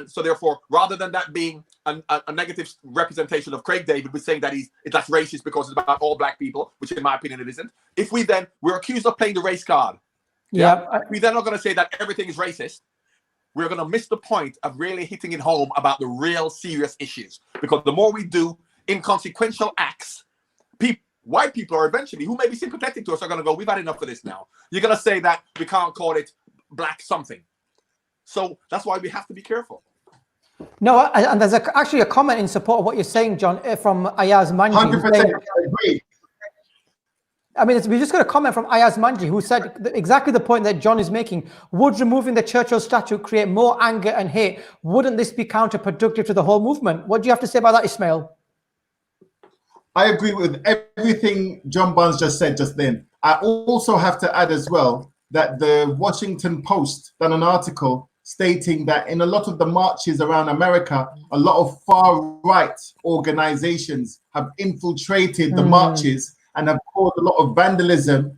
[SPEAKER 2] so therefore, rather than that being a negative representation of Craig David, we're saying that that's racist because it's about all black people, which in my opinion it isn't. If we're accused of playing the race card. We then are going to say that everything is racist. We're going to miss the point of really hitting it home about the real serious issues. Because the more we do inconsequential acts, white people are eventually, who may be sympathetic to us, are going to go, we've had enough of this now. You're going to say that we can't call it black something. So that's why we have to be careful.
[SPEAKER 1] No, and there's actually a comment in support of what you're saying, John, from Ayaz Manji.
[SPEAKER 3] 100% agree.
[SPEAKER 1] I mean, we just got a comment from Ayaz Manji, who said exactly the point that John is making. Would removing the Churchill statue create more anger and hate? Wouldn't this be counterproductive to the whole movement? What do you have to say about that, Ismael?
[SPEAKER 3] I agree with everything John Barnes just said just then. I also have to add as well that the Washington Post done an article stating that in a lot of the marches around America, a lot of far-right organizations have infiltrated the marches and have caused a lot of vandalism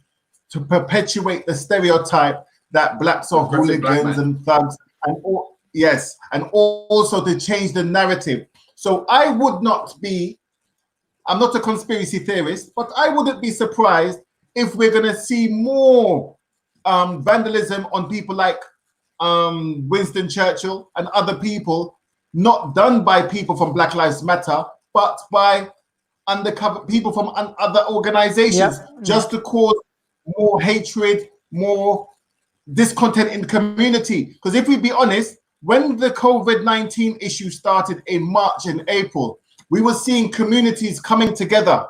[SPEAKER 3] to perpetuate the stereotype that blacks are hooligans and thugs, and also to change the narrative. So I would not be, I'm not a conspiracy theorist, but I wouldn't be surprised if we're going to see more vandalism on people like Winston Churchill and other people, not done by people from Black Lives Matter, but by undercover people from other organizations, just to cause more hatred, more discontent in the community. Because if we be honest, when the COVID-19 issue started in March and April, we were seeing communities coming together.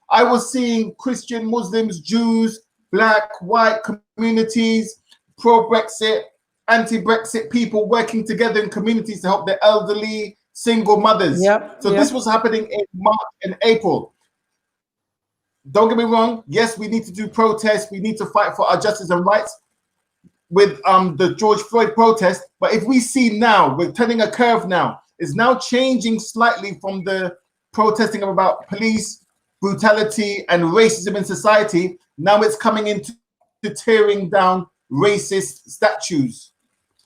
[SPEAKER 3] I was seeing Christian, Muslims, Jews, black, white communities, pro-Brexit, anti-Brexit people working together in communities to help the elderly, single mothers. This was happening in March and April. Don't get me wrong. Yes, we need to do protests. We need to fight for our justice and rights with the George Floyd protest. But if we see now, we're turning a curve now. It's now changing slightly from the protesting about police brutality and racism in society. Now it's coming into tearing down racist statues.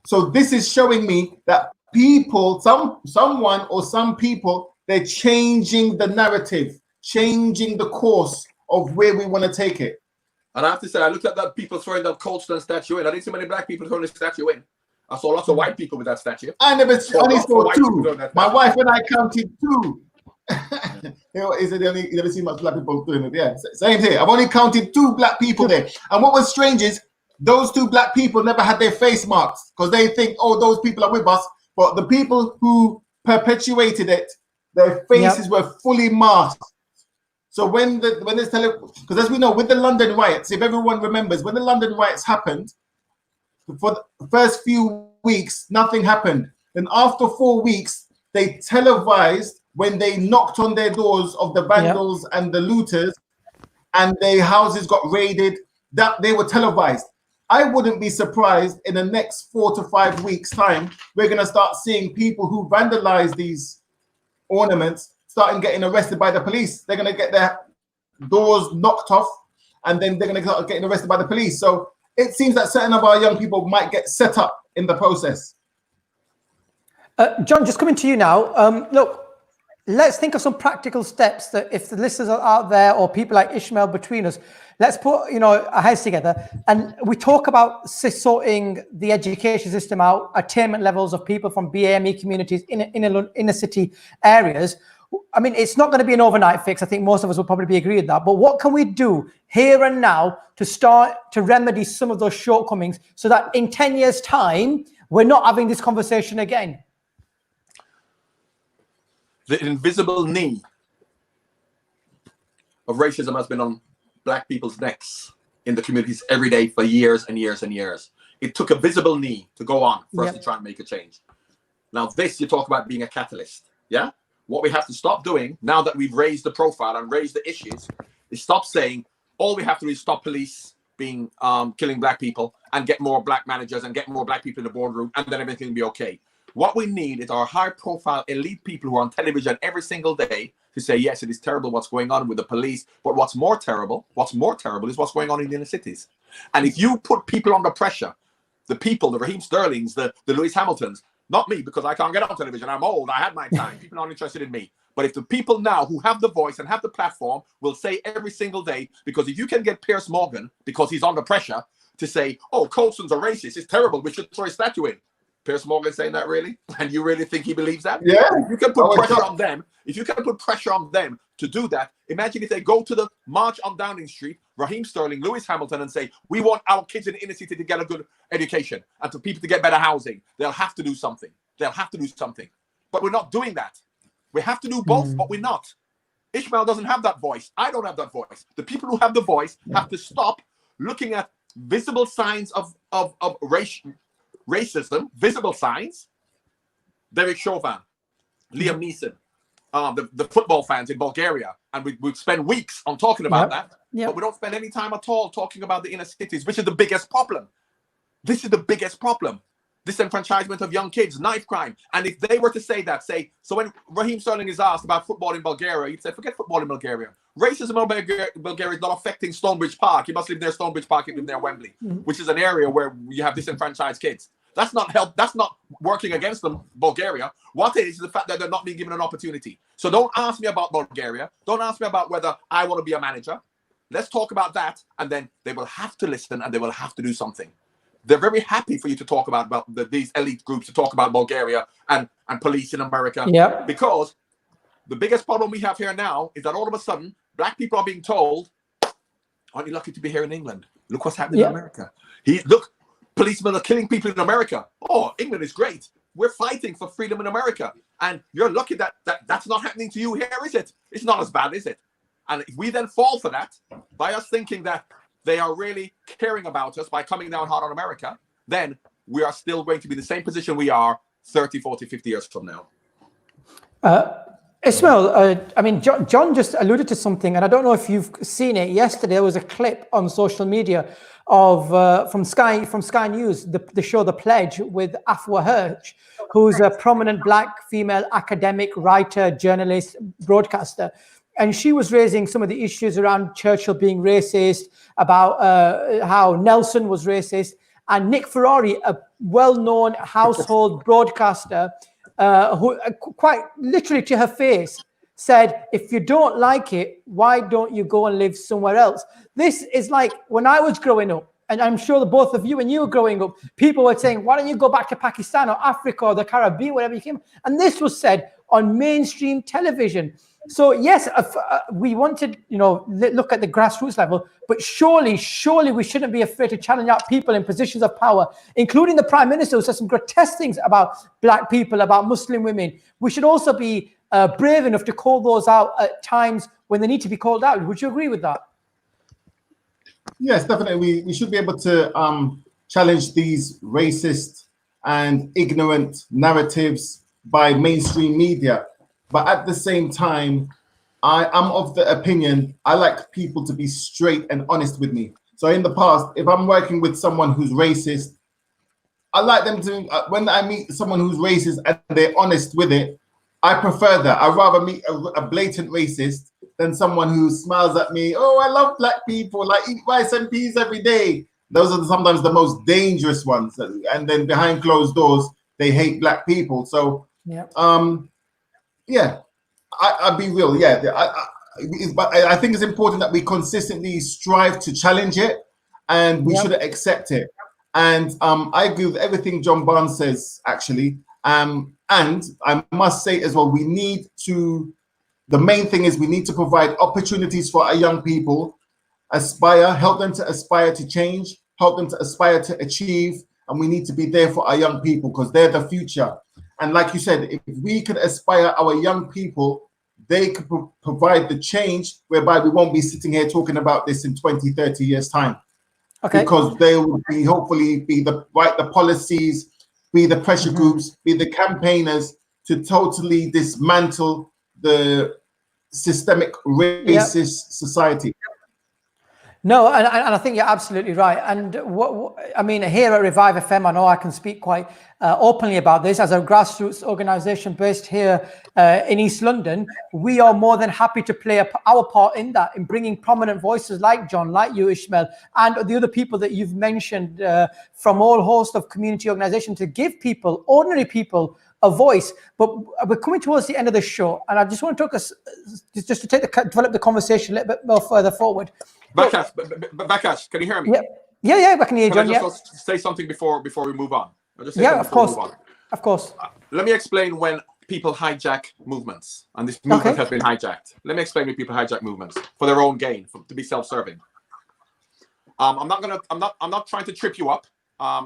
[SPEAKER 3] So this is showing me that people, someone or some people, they're changing the narrative, changing the course of where we want to take it.
[SPEAKER 2] And I have to say, I looked at that people throwing that Colston statue in. I didn't see many black people throwing the statue in. I saw lots of white people with that statue.
[SPEAKER 3] I only saw two. My wife and I counted two. You know, is it the only, you never see much black people doing it? Yeah, same here. I've only counted 2 black people there. And what was strange is those 2 black people never had their face marks because they think, oh, those people are with us. But the people who perpetuated it, their faces were fully masked. So when there's because as we know with the London riots, if everyone remembers, when the London riots happened, for the first few weeks, nothing happened. Then after 4 weeks, they televised when they knocked on their doors of the vandals and the looters, and their houses got raided. That they were televised. I wouldn't be surprised in the next 4 to 5 weeks' time, we're gonna start seeing people who vandalize these ornaments starting getting arrested by the police. They're gonna get their doors knocked off, and then they're gonna start getting arrested by the police. So it seems that certain of our young people might get set up in the process.
[SPEAKER 1] John, just coming to you now. Look, let's think of some practical steps that if the listeners are out there or people like Ismael between us, let's put our heads together and we talk about sorting the education system out, attainment levels of people from BAME communities in inner city areas. I mean, it's not going to be an overnight fix. I think most of us will probably agree with that. But what can we do here and now to start to remedy some of those shortcomings so that in 10 years' time, we're not having this conversation again?
[SPEAKER 2] The invisible knee of racism has been on black people's necks in the communities every day for years and years and years. It took a visible knee to go on for us to try and make a change. Now this, you talk about being a catalyst, yeah? What we have to stop doing now that we've raised the profile and raised the issues is stop saying all we have to do is stop police being killing black people and get more black managers and get more black people in the boardroom and then everything will be okay. What we need is our high profile elite people who are on television every single day to say, yes, it is terrible what's going on with the police, but what's more terrible is what's going on in the inner cities. And if you put people under pressure, the people, the Raheem Sterlings, the Lewis Hamiltons, not me, because I can't get on television. I'm old. I had my time. People aren't interested in me. But if the people now who have the voice and have the platform will say every single day, because if you can get Piers Morgan, because he's under pressure, to say, oh, Colson's a racist, it's terrible, we should throw a statue in. Piers Morgan saying that really? And you really think he believes that?
[SPEAKER 3] Yeah.
[SPEAKER 2] If you can put pressure on them, if you can put pressure on them to do that, imagine if they go to the march on Downing Street, Raheem Sterling, Lewis Hamilton, and say, we want our kids in the inner city to get a good education and for people to get better housing. They'll have to do something. They'll have to do something. But we're not doing that. We have to do both, but we're not. Ismael doesn't have that voice. I don't have that voice. The people who have the voice have to stop looking at visible signs of racism, visible signs. Derek Chauvin, Liam Neeson, the football fans in Bulgaria, and we spend weeks on talking about that, but we don't spend any time at all talking about the inner cities, which is the biggest problem. This is the biggest problem. Disenfranchisement of young kids, knife crime. And if they were to say that, so when Raheem Sterling is asked about football in Bulgaria, he'd say, forget football in Bulgaria. Racism in Bulgaria is not affecting Stonebridge Park. You must live near Stonebridge Park, you live near Wembley, which is an area where you have disenfranchised kids. That's not help. That's not working against them, Bulgaria. What it is the fact that they're not being given an opportunity. So don't ask me about Bulgaria. Don't ask me about whether I want to be a manager. Let's talk about that. And then they will have to listen and they will have to do something. They're very happy for you to talk about these elite groups, to talk about Bulgaria and police in America. Yeah. Because the biggest problem we have here now is that all of a sudden, black people are being told, aren't you lucky to be here in England? Look what's happening in America. Look, policemen are killing people in America. Oh, England is great. We're fighting for freedom in America. And you're lucky that that's not happening to you here, is it? It's not as bad, is it? And if we then fall for that, by us thinking that they are really caring about us by coming down hard on America, then we are still going to be in the same position we are 30, 40, 50 years from now.
[SPEAKER 1] Ismael, I mean, John just alluded to something, and I don't know if you've seen it. Yesterday, there was a clip on social media of from Sky News, the show The Pledge with Afua Hirsch, who's a prominent black female academic, writer, journalist, broadcaster. And she was raising some of the issues around Churchill being racist, about how Nelson was racist. And Nick Ferrari, a well-known household broadcaster, who quite literally to her face said, if you don't like it, why don't you go and live somewhere else? This is like when I was growing up, and I'm sure the both of you, when you were growing up, people were saying, why don't you go back to Pakistan or Africa or the Caribbean, wherever you came? And this was said on mainstream television. So yes, we wanted, look at the grassroots level, but surely we shouldn't be afraid to challenge out people in positions of power, including the Prime Minister, who said some grotesque things about black people, about Muslim women. We should also be brave enough to call those out at times when they need to be called out. Would you agree with that?
[SPEAKER 3] Yes, definitely. We should be able to challenge these racist and ignorant narratives by mainstream media. But at the same time, I am of the opinion I like people to be straight and honest with me. So in the past, if I'm working with someone who's racist, I like them to, when I meet someone who's racist and they're honest with it, I prefer that. I'd rather meet a blatant racist than someone who smiles at me. Oh, I love black people. I eat rice and peas every day. Those are sometimes the most dangerous ones. And then behind closed doors, they hate black people. So,
[SPEAKER 1] yeah,
[SPEAKER 3] I'll be real. Yeah, but I think it's important that we consistently strive to challenge it, and we shouldn't accept it. And I agree with everything John Barnes says, actually. And I must say as well, the main thing is we need to provide opportunities for our young people, help them to aspire to change, help them to aspire to achieve. And we need to be there for our young people because they're the future. And like you said, if we can aspire our young people, they could provide the change whereby we won't be sitting here talking about this in 20, 30 years time. Okay. Because they will be hopefully be the policies, be the pressure groups, be the campaigners to totally dismantle the systemic racist society.
[SPEAKER 1] No, and I think you're absolutely right. And I mean, here at Revive FM, I know I can speak quite openly about this. As a grassroots organisation based here in East London, we are more than happy to play our part in that, in bringing prominent voices like John, like you, Ismael, and the other people that you've mentioned from all host of community organisations to give people, ordinary people, a voice. But we're coming towards the end of the show, and I just want to talk develop the conversation a little bit more further forward.
[SPEAKER 2] Vakas, can you hear me?
[SPEAKER 1] Yeah, I can hear you, John.
[SPEAKER 2] Can I just say something before we move on?
[SPEAKER 1] Of course.
[SPEAKER 2] Let me explain when people hijack movements, and this movement has been hijacked. Let me explain when people hijack movements for their own gain, to be self-serving. I'm not trying to trip you up.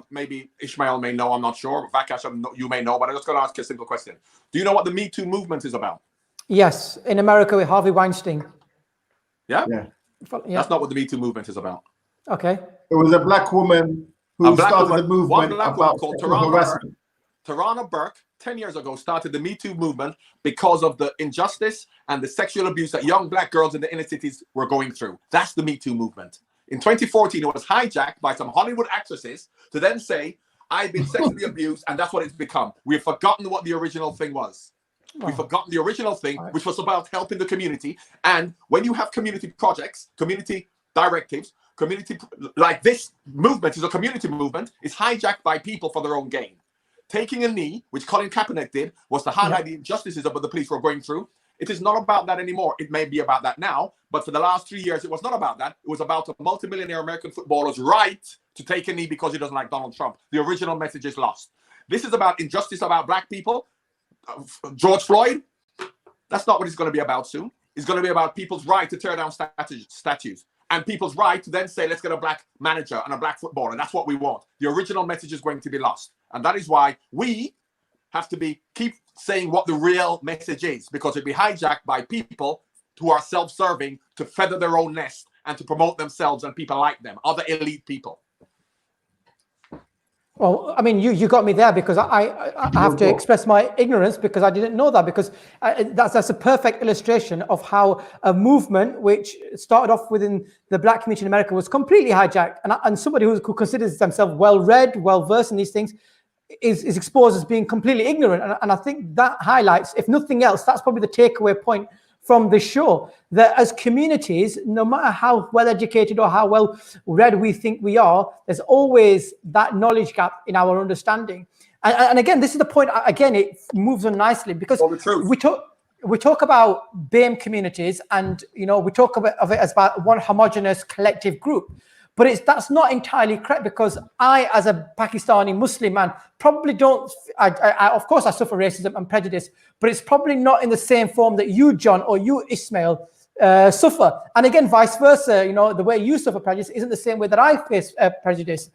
[SPEAKER 2] Maybe Ismael may know, I'm not sure. Vakas, you may know, but I'm just going to ask you a simple question. Do you know what the Me Too movement is about?
[SPEAKER 1] Yes, in America with Harvey Weinstein.
[SPEAKER 2] Yeah. That's not what the Me Too movement is about.
[SPEAKER 1] Okay.
[SPEAKER 3] It was a black woman who started the movement about
[SPEAKER 2] called
[SPEAKER 3] harassment.
[SPEAKER 2] Tarana Burke, 10 years ago, started the Me Too movement because of the injustice and the sexual abuse that young black girls in the inner cities were going through. That's the Me Too movement. In 2014, it was hijacked by some Hollywood actresses to then say, I've been sexually abused, and that's what it's become. We've forgotten what the original thing was. We've forgotten the original thing, which was about helping the community. And when you have community projects, community directives, like this movement is a community movement, it's hijacked by people for their own gain. Taking a knee, which Colin Kaepernick did, was to highlight the injustices of what the police were going through. It is not about that anymore. It may be about that now, but for the last 3 years, it was not about that. It was about a multimillionaire American footballer's right to take a knee because he doesn't like Donald Trump. The original message is lost. This is about injustice about black people. George Floyd, that's not what it's going to be about soon. It's going to be about people's right to tear down statues and people's right to then say, let's get a black manager and a black footballer. And that's what we want. The original message is going to be lost. And that is why we have to keep saying what the real message is, because it'll be hijacked by people who are self-serving to feather their own nest and to promote themselves and people like them, other elite people.
[SPEAKER 1] Well, I mean, you got me there, because I have to express my ignorance, because I didn't know that, because that's a perfect illustration of how a movement which started off within the black community in America was completely hijacked, and somebody who considers themselves well-read, well-versed in these things is exposed as being completely ignorant. And I think that highlights, if nothing else, that's probably the takeaway point from the show, that as communities, no matter how well educated or how well read we think we are, there's always that knowledge gap in our understanding. And again, this is the point, again, it moves on nicely, because we talk about BAME communities, and we talk of it as about one homogenous collective group. But that's not entirely correct, because I, as a Pakistani Muslim man, probably don't, of course I suffer racism and prejudice, but it's probably not in the same form that you, John, or you, Ismael, suffer. And again, vice versa, the way you suffer prejudice isn't the same way that I face prejudice.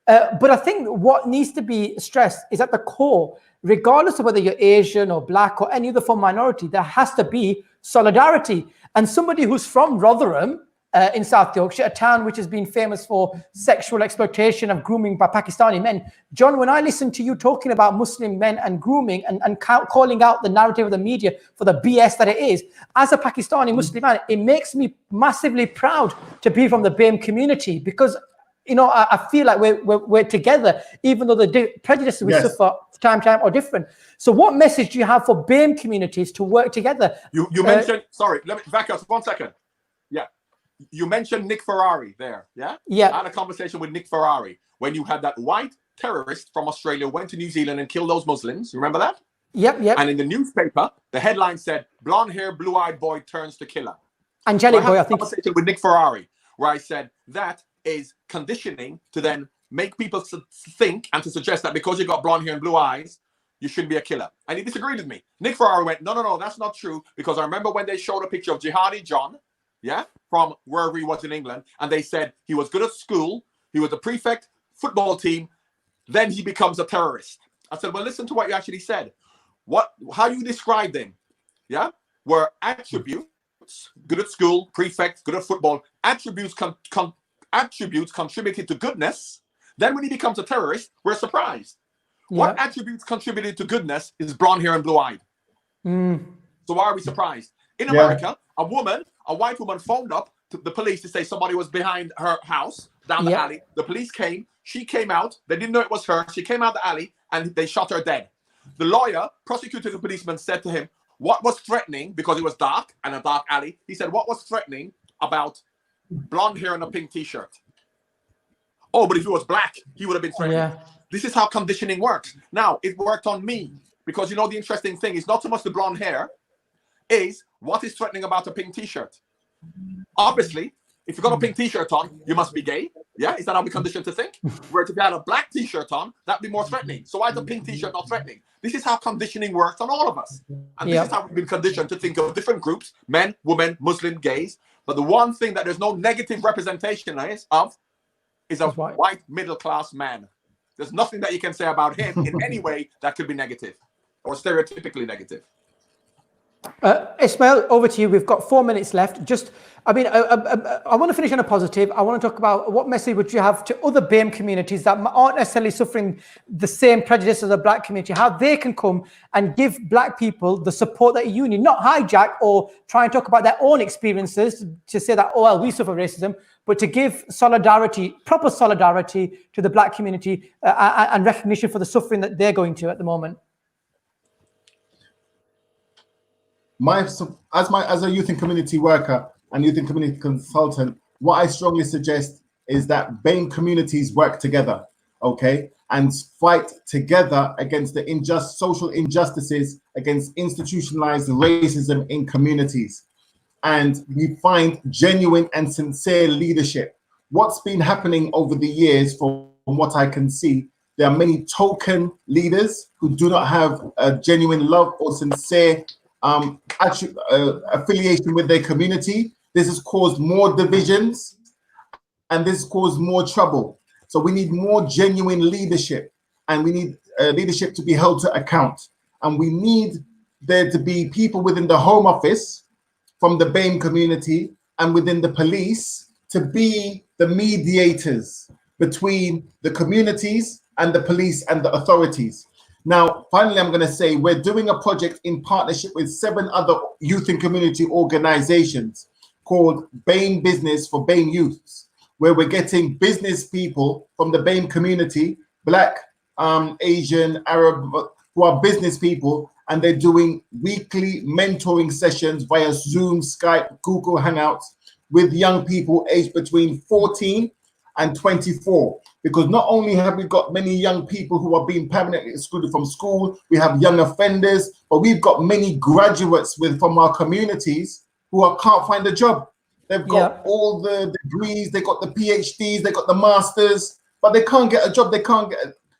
[SPEAKER 1] But I think what needs to be stressed is at the core, regardless of whether you're Asian or black or any other form of minority, there has to be solidarity. And somebody who's from Rotherham, in South Yorkshire, a town which has been famous for sexual exploitation of grooming by Pakistani men. John, when I listen to you talking about Muslim men and grooming and calling out the narrative of the media for the BS that it is, as a Pakistani Muslim man, it makes me massively proud to be from the BAME community, because you know, I feel like we're together, even though the prejudices we suffer time to time are different. So what message do you have for BAME communities to work together?
[SPEAKER 2] You mentioned, sorry, let me back up 1 second. Yeah. You mentioned Nick Ferrari there, yeah?
[SPEAKER 1] Yeah.
[SPEAKER 2] I had a conversation with Nick Ferrari when you had that white terrorist from Australia went to New Zealand and killed those Muslims. Remember that?
[SPEAKER 1] Yep.
[SPEAKER 2] And in the newspaper, the headline said, "Blonde hair, blue-eyed boy turns to killer."
[SPEAKER 1] Angelic
[SPEAKER 2] so
[SPEAKER 1] boy,
[SPEAKER 2] I think. A conversation with Nick Ferrari where I said that is conditioning to then make people think and to suggest that because you got blonde hair and blue eyes, you shouldn't be a killer. And he disagreed with me. Nick Ferrari went, no, that's not true, because I remember when they showed a picture of Jihadi John, from wherever he was in England, and they said he was good at school, he was a prefect, football team, then he becomes a terrorist. I said, well, listen to what you actually said. How you described him, were attributes, good at school, prefect, good at football, attributes contributed to goodness. Then when he becomes a terrorist, we're surprised. What attributes contributed to goodness is blonde hair and blue-eyed. So why are we surprised? In America, a white woman phoned up to the police to say somebody was behind her house down the alley. The police came. She came out. They didn't know it was her. She came out the alley and they shot her dead. The lawyer, prosecutor, the policeman said to him, what was threatening, because it was dark and a dark alley, he said, what was threatening about blonde hair and a pink t-shirt? Oh, but if it was black, he would have been threatening. This is how conditioning works. Now, it worked on me, because you know the interesting thing is not so much the blonde hair, is what is threatening about a pink t-shirt. Obviously, if you've got a pink t-shirt on, you must be gay. Yeah, is that how we conditioned to think? Whereas if you had a black t-shirt on, that'd be more threatening. So why is a pink t-shirt not threatening? This is how conditioning works on all of us. And this is how we've been conditioned to think of different groups, men, women, Muslim, gays. But the one thing that there's no negative representation of is a white middle-class man. There's nothing that you can say about him in any way that could be negative or stereotypically negative.
[SPEAKER 1] Ismael, over to you. We've got 4 minutes left. I want to finish on a positive. I want to talk about what message would you have to other BAME communities that aren't necessarily suffering the same prejudice as the black community, how they can come and give black people the support that you need, not hijack or try and talk about their own experiences to say that, oh, well, we suffer racism, but to give solidarity, proper solidarity to the black community and recognition for the suffering that they're going to at the moment.
[SPEAKER 3] As a youth and community worker and youth and community consultant, what I strongly suggest is that BAME communities work together, okay, and fight together against the social injustices, against institutionalized racism in communities. And we find genuine and sincere leadership. What's been happening over the years, from what I can see, there are many token leaders who do not have a genuine love or sincere affiliation with their community. This has caused more divisions and this has caused more trouble. So we need more genuine leadership, and we need leadership to be held to account. And we need there to be people within the Home Office, from the BAME community, and within the police to be the mediators between the communities and the police and the authorities. Now, finally, I'm going to say we're doing a project in partnership with 7 other youth and community organizations called BAME Business for BAME Youths, where we're getting business people from the BAME community, Black, Asian, Arab, who are business people, and they're doing weekly mentoring sessions via Zoom, Skype, Google Hangouts with young people aged between 14 and 24. Because not only have we got many young people who are being permanently excluded from school, we have young offenders, but we've got many graduates from our communities who can't find a job. They've got all the degrees, they got the PhDs, they got the masters, but they can't get a job.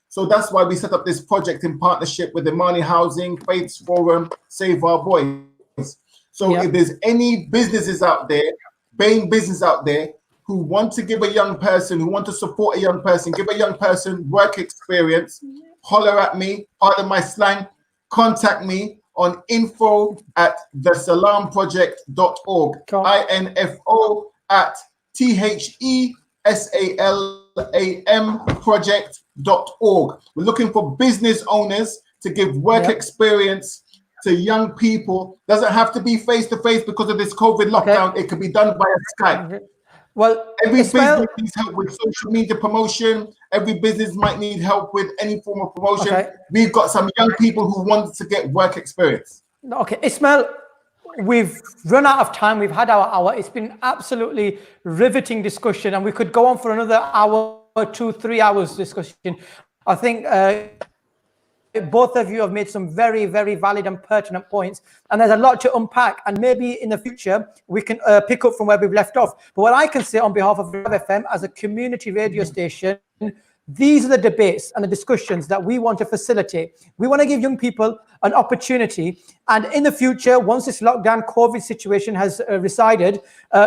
[SPEAKER 3] So that's why we set up this project in partnership with Imani Housing, Faiths Forum, Save Our Boys. So if there's any businesses out there, BAME business out there, who want to give a young person, who want to support a young person, give a young person work experience, holler at me, pardon my slang, contact me on info@thesalaamproject.org.
[SPEAKER 1] Cool.
[SPEAKER 3] info@THESALAM project.org. We're looking for business owners to give work experience to young people. Doesn't have to be face to face because of this COVID lockdown. It could be done by Skype.
[SPEAKER 1] Well,
[SPEAKER 3] every
[SPEAKER 1] Ismael,
[SPEAKER 3] business needs help with social media promotion. Every business might need help with any form of promotion.
[SPEAKER 1] Okay.
[SPEAKER 3] We've got some young people who want to get work experience.
[SPEAKER 1] Okay, Ismael, we've run out of time. We've had our hour. It's been absolutely riveting discussion, and we could go on for another hour, 2-3 hours discussion. I think both of you have made some very, very valid and pertinent points, and there's a lot to unpack, and maybe in the future we can pick up from where we've left off. But what I can say on behalf of Rev FM as a community radio station, these are the debates and the discussions that we want to facilitate. We want to give young people an opportunity, and in the future, once this lockdown COVID situation has resided,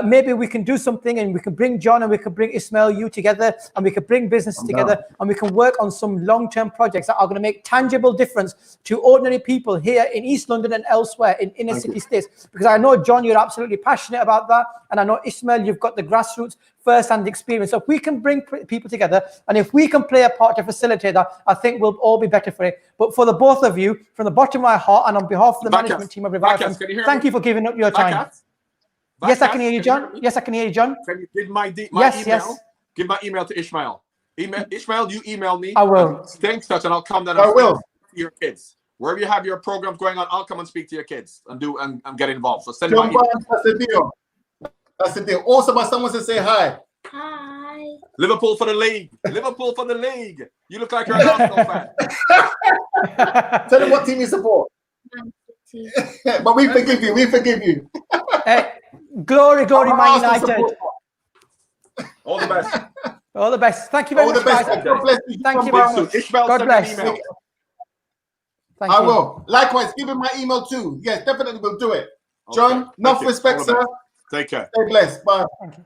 [SPEAKER 1] maybe we can do something, and we can bring John and we can bring Ismael, you together, and we can bring businesses together, and we can work on some long-term projects that are going to make tangible difference to ordinary people here in East London and elsewhere in inner city states. Because I know, John, you're absolutely passionate about that, and I know, Ismael, you've got the grassroots first-hand experience. So if we can bring people together, and if we can play a part to facilitate that, I think we'll all be better for it. But for the both of you, from the bottom of my heart and on behalf of the management team of Revive, thank you for giving up your time. Yes, I can hear you, John. Yes, I can hear you, John.
[SPEAKER 2] Can you give my email?
[SPEAKER 1] Yes.
[SPEAKER 2] Give my email to Ismael. Ismael, you email me.
[SPEAKER 1] I will.
[SPEAKER 2] Stay in touch, and I'll come down.
[SPEAKER 3] I will.
[SPEAKER 2] To your kids. Wherever you have your programs going on, I'll come and speak to your kids and get involved. So send
[SPEAKER 3] John
[SPEAKER 2] my email.
[SPEAKER 3] Barnes, that's the deal. That's the deal. Also, but someone to say hi.
[SPEAKER 4] Hi.
[SPEAKER 2] Liverpool for the league. Liverpool for the league. You look like you're an Arsenal fan.
[SPEAKER 3] Tell them what team you support. But we forgive you. We forgive you.
[SPEAKER 1] Glory, Man United.
[SPEAKER 2] All the best.
[SPEAKER 1] All the best. Thank you very much, guys.
[SPEAKER 3] God bless you.
[SPEAKER 1] Thank you very much.
[SPEAKER 2] Ishmael,
[SPEAKER 1] God
[SPEAKER 2] send
[SPEAKER 1] bless.
[SPEAKER 2] me an email.
[SPEAKER 1] Thank
[SPEAKER 3] I
[SPEAKER 1] you.
[SPEAKER 3] will. Likewise, give him my email too. Yes, definitely will do it.
[SPEAKER 2] Okay.
[SPEAKER 3] John, enough
[SPEAKER 2] Thank you.
[SPEAKER 3] respect,
[SPEAKER 2] All the
[SPEAKER 3] sir.
[SPEAKER 2] best. Take care.
[SPEAKER 3] Stay blessed. Bye.
[SPEAKER 1] Thank you.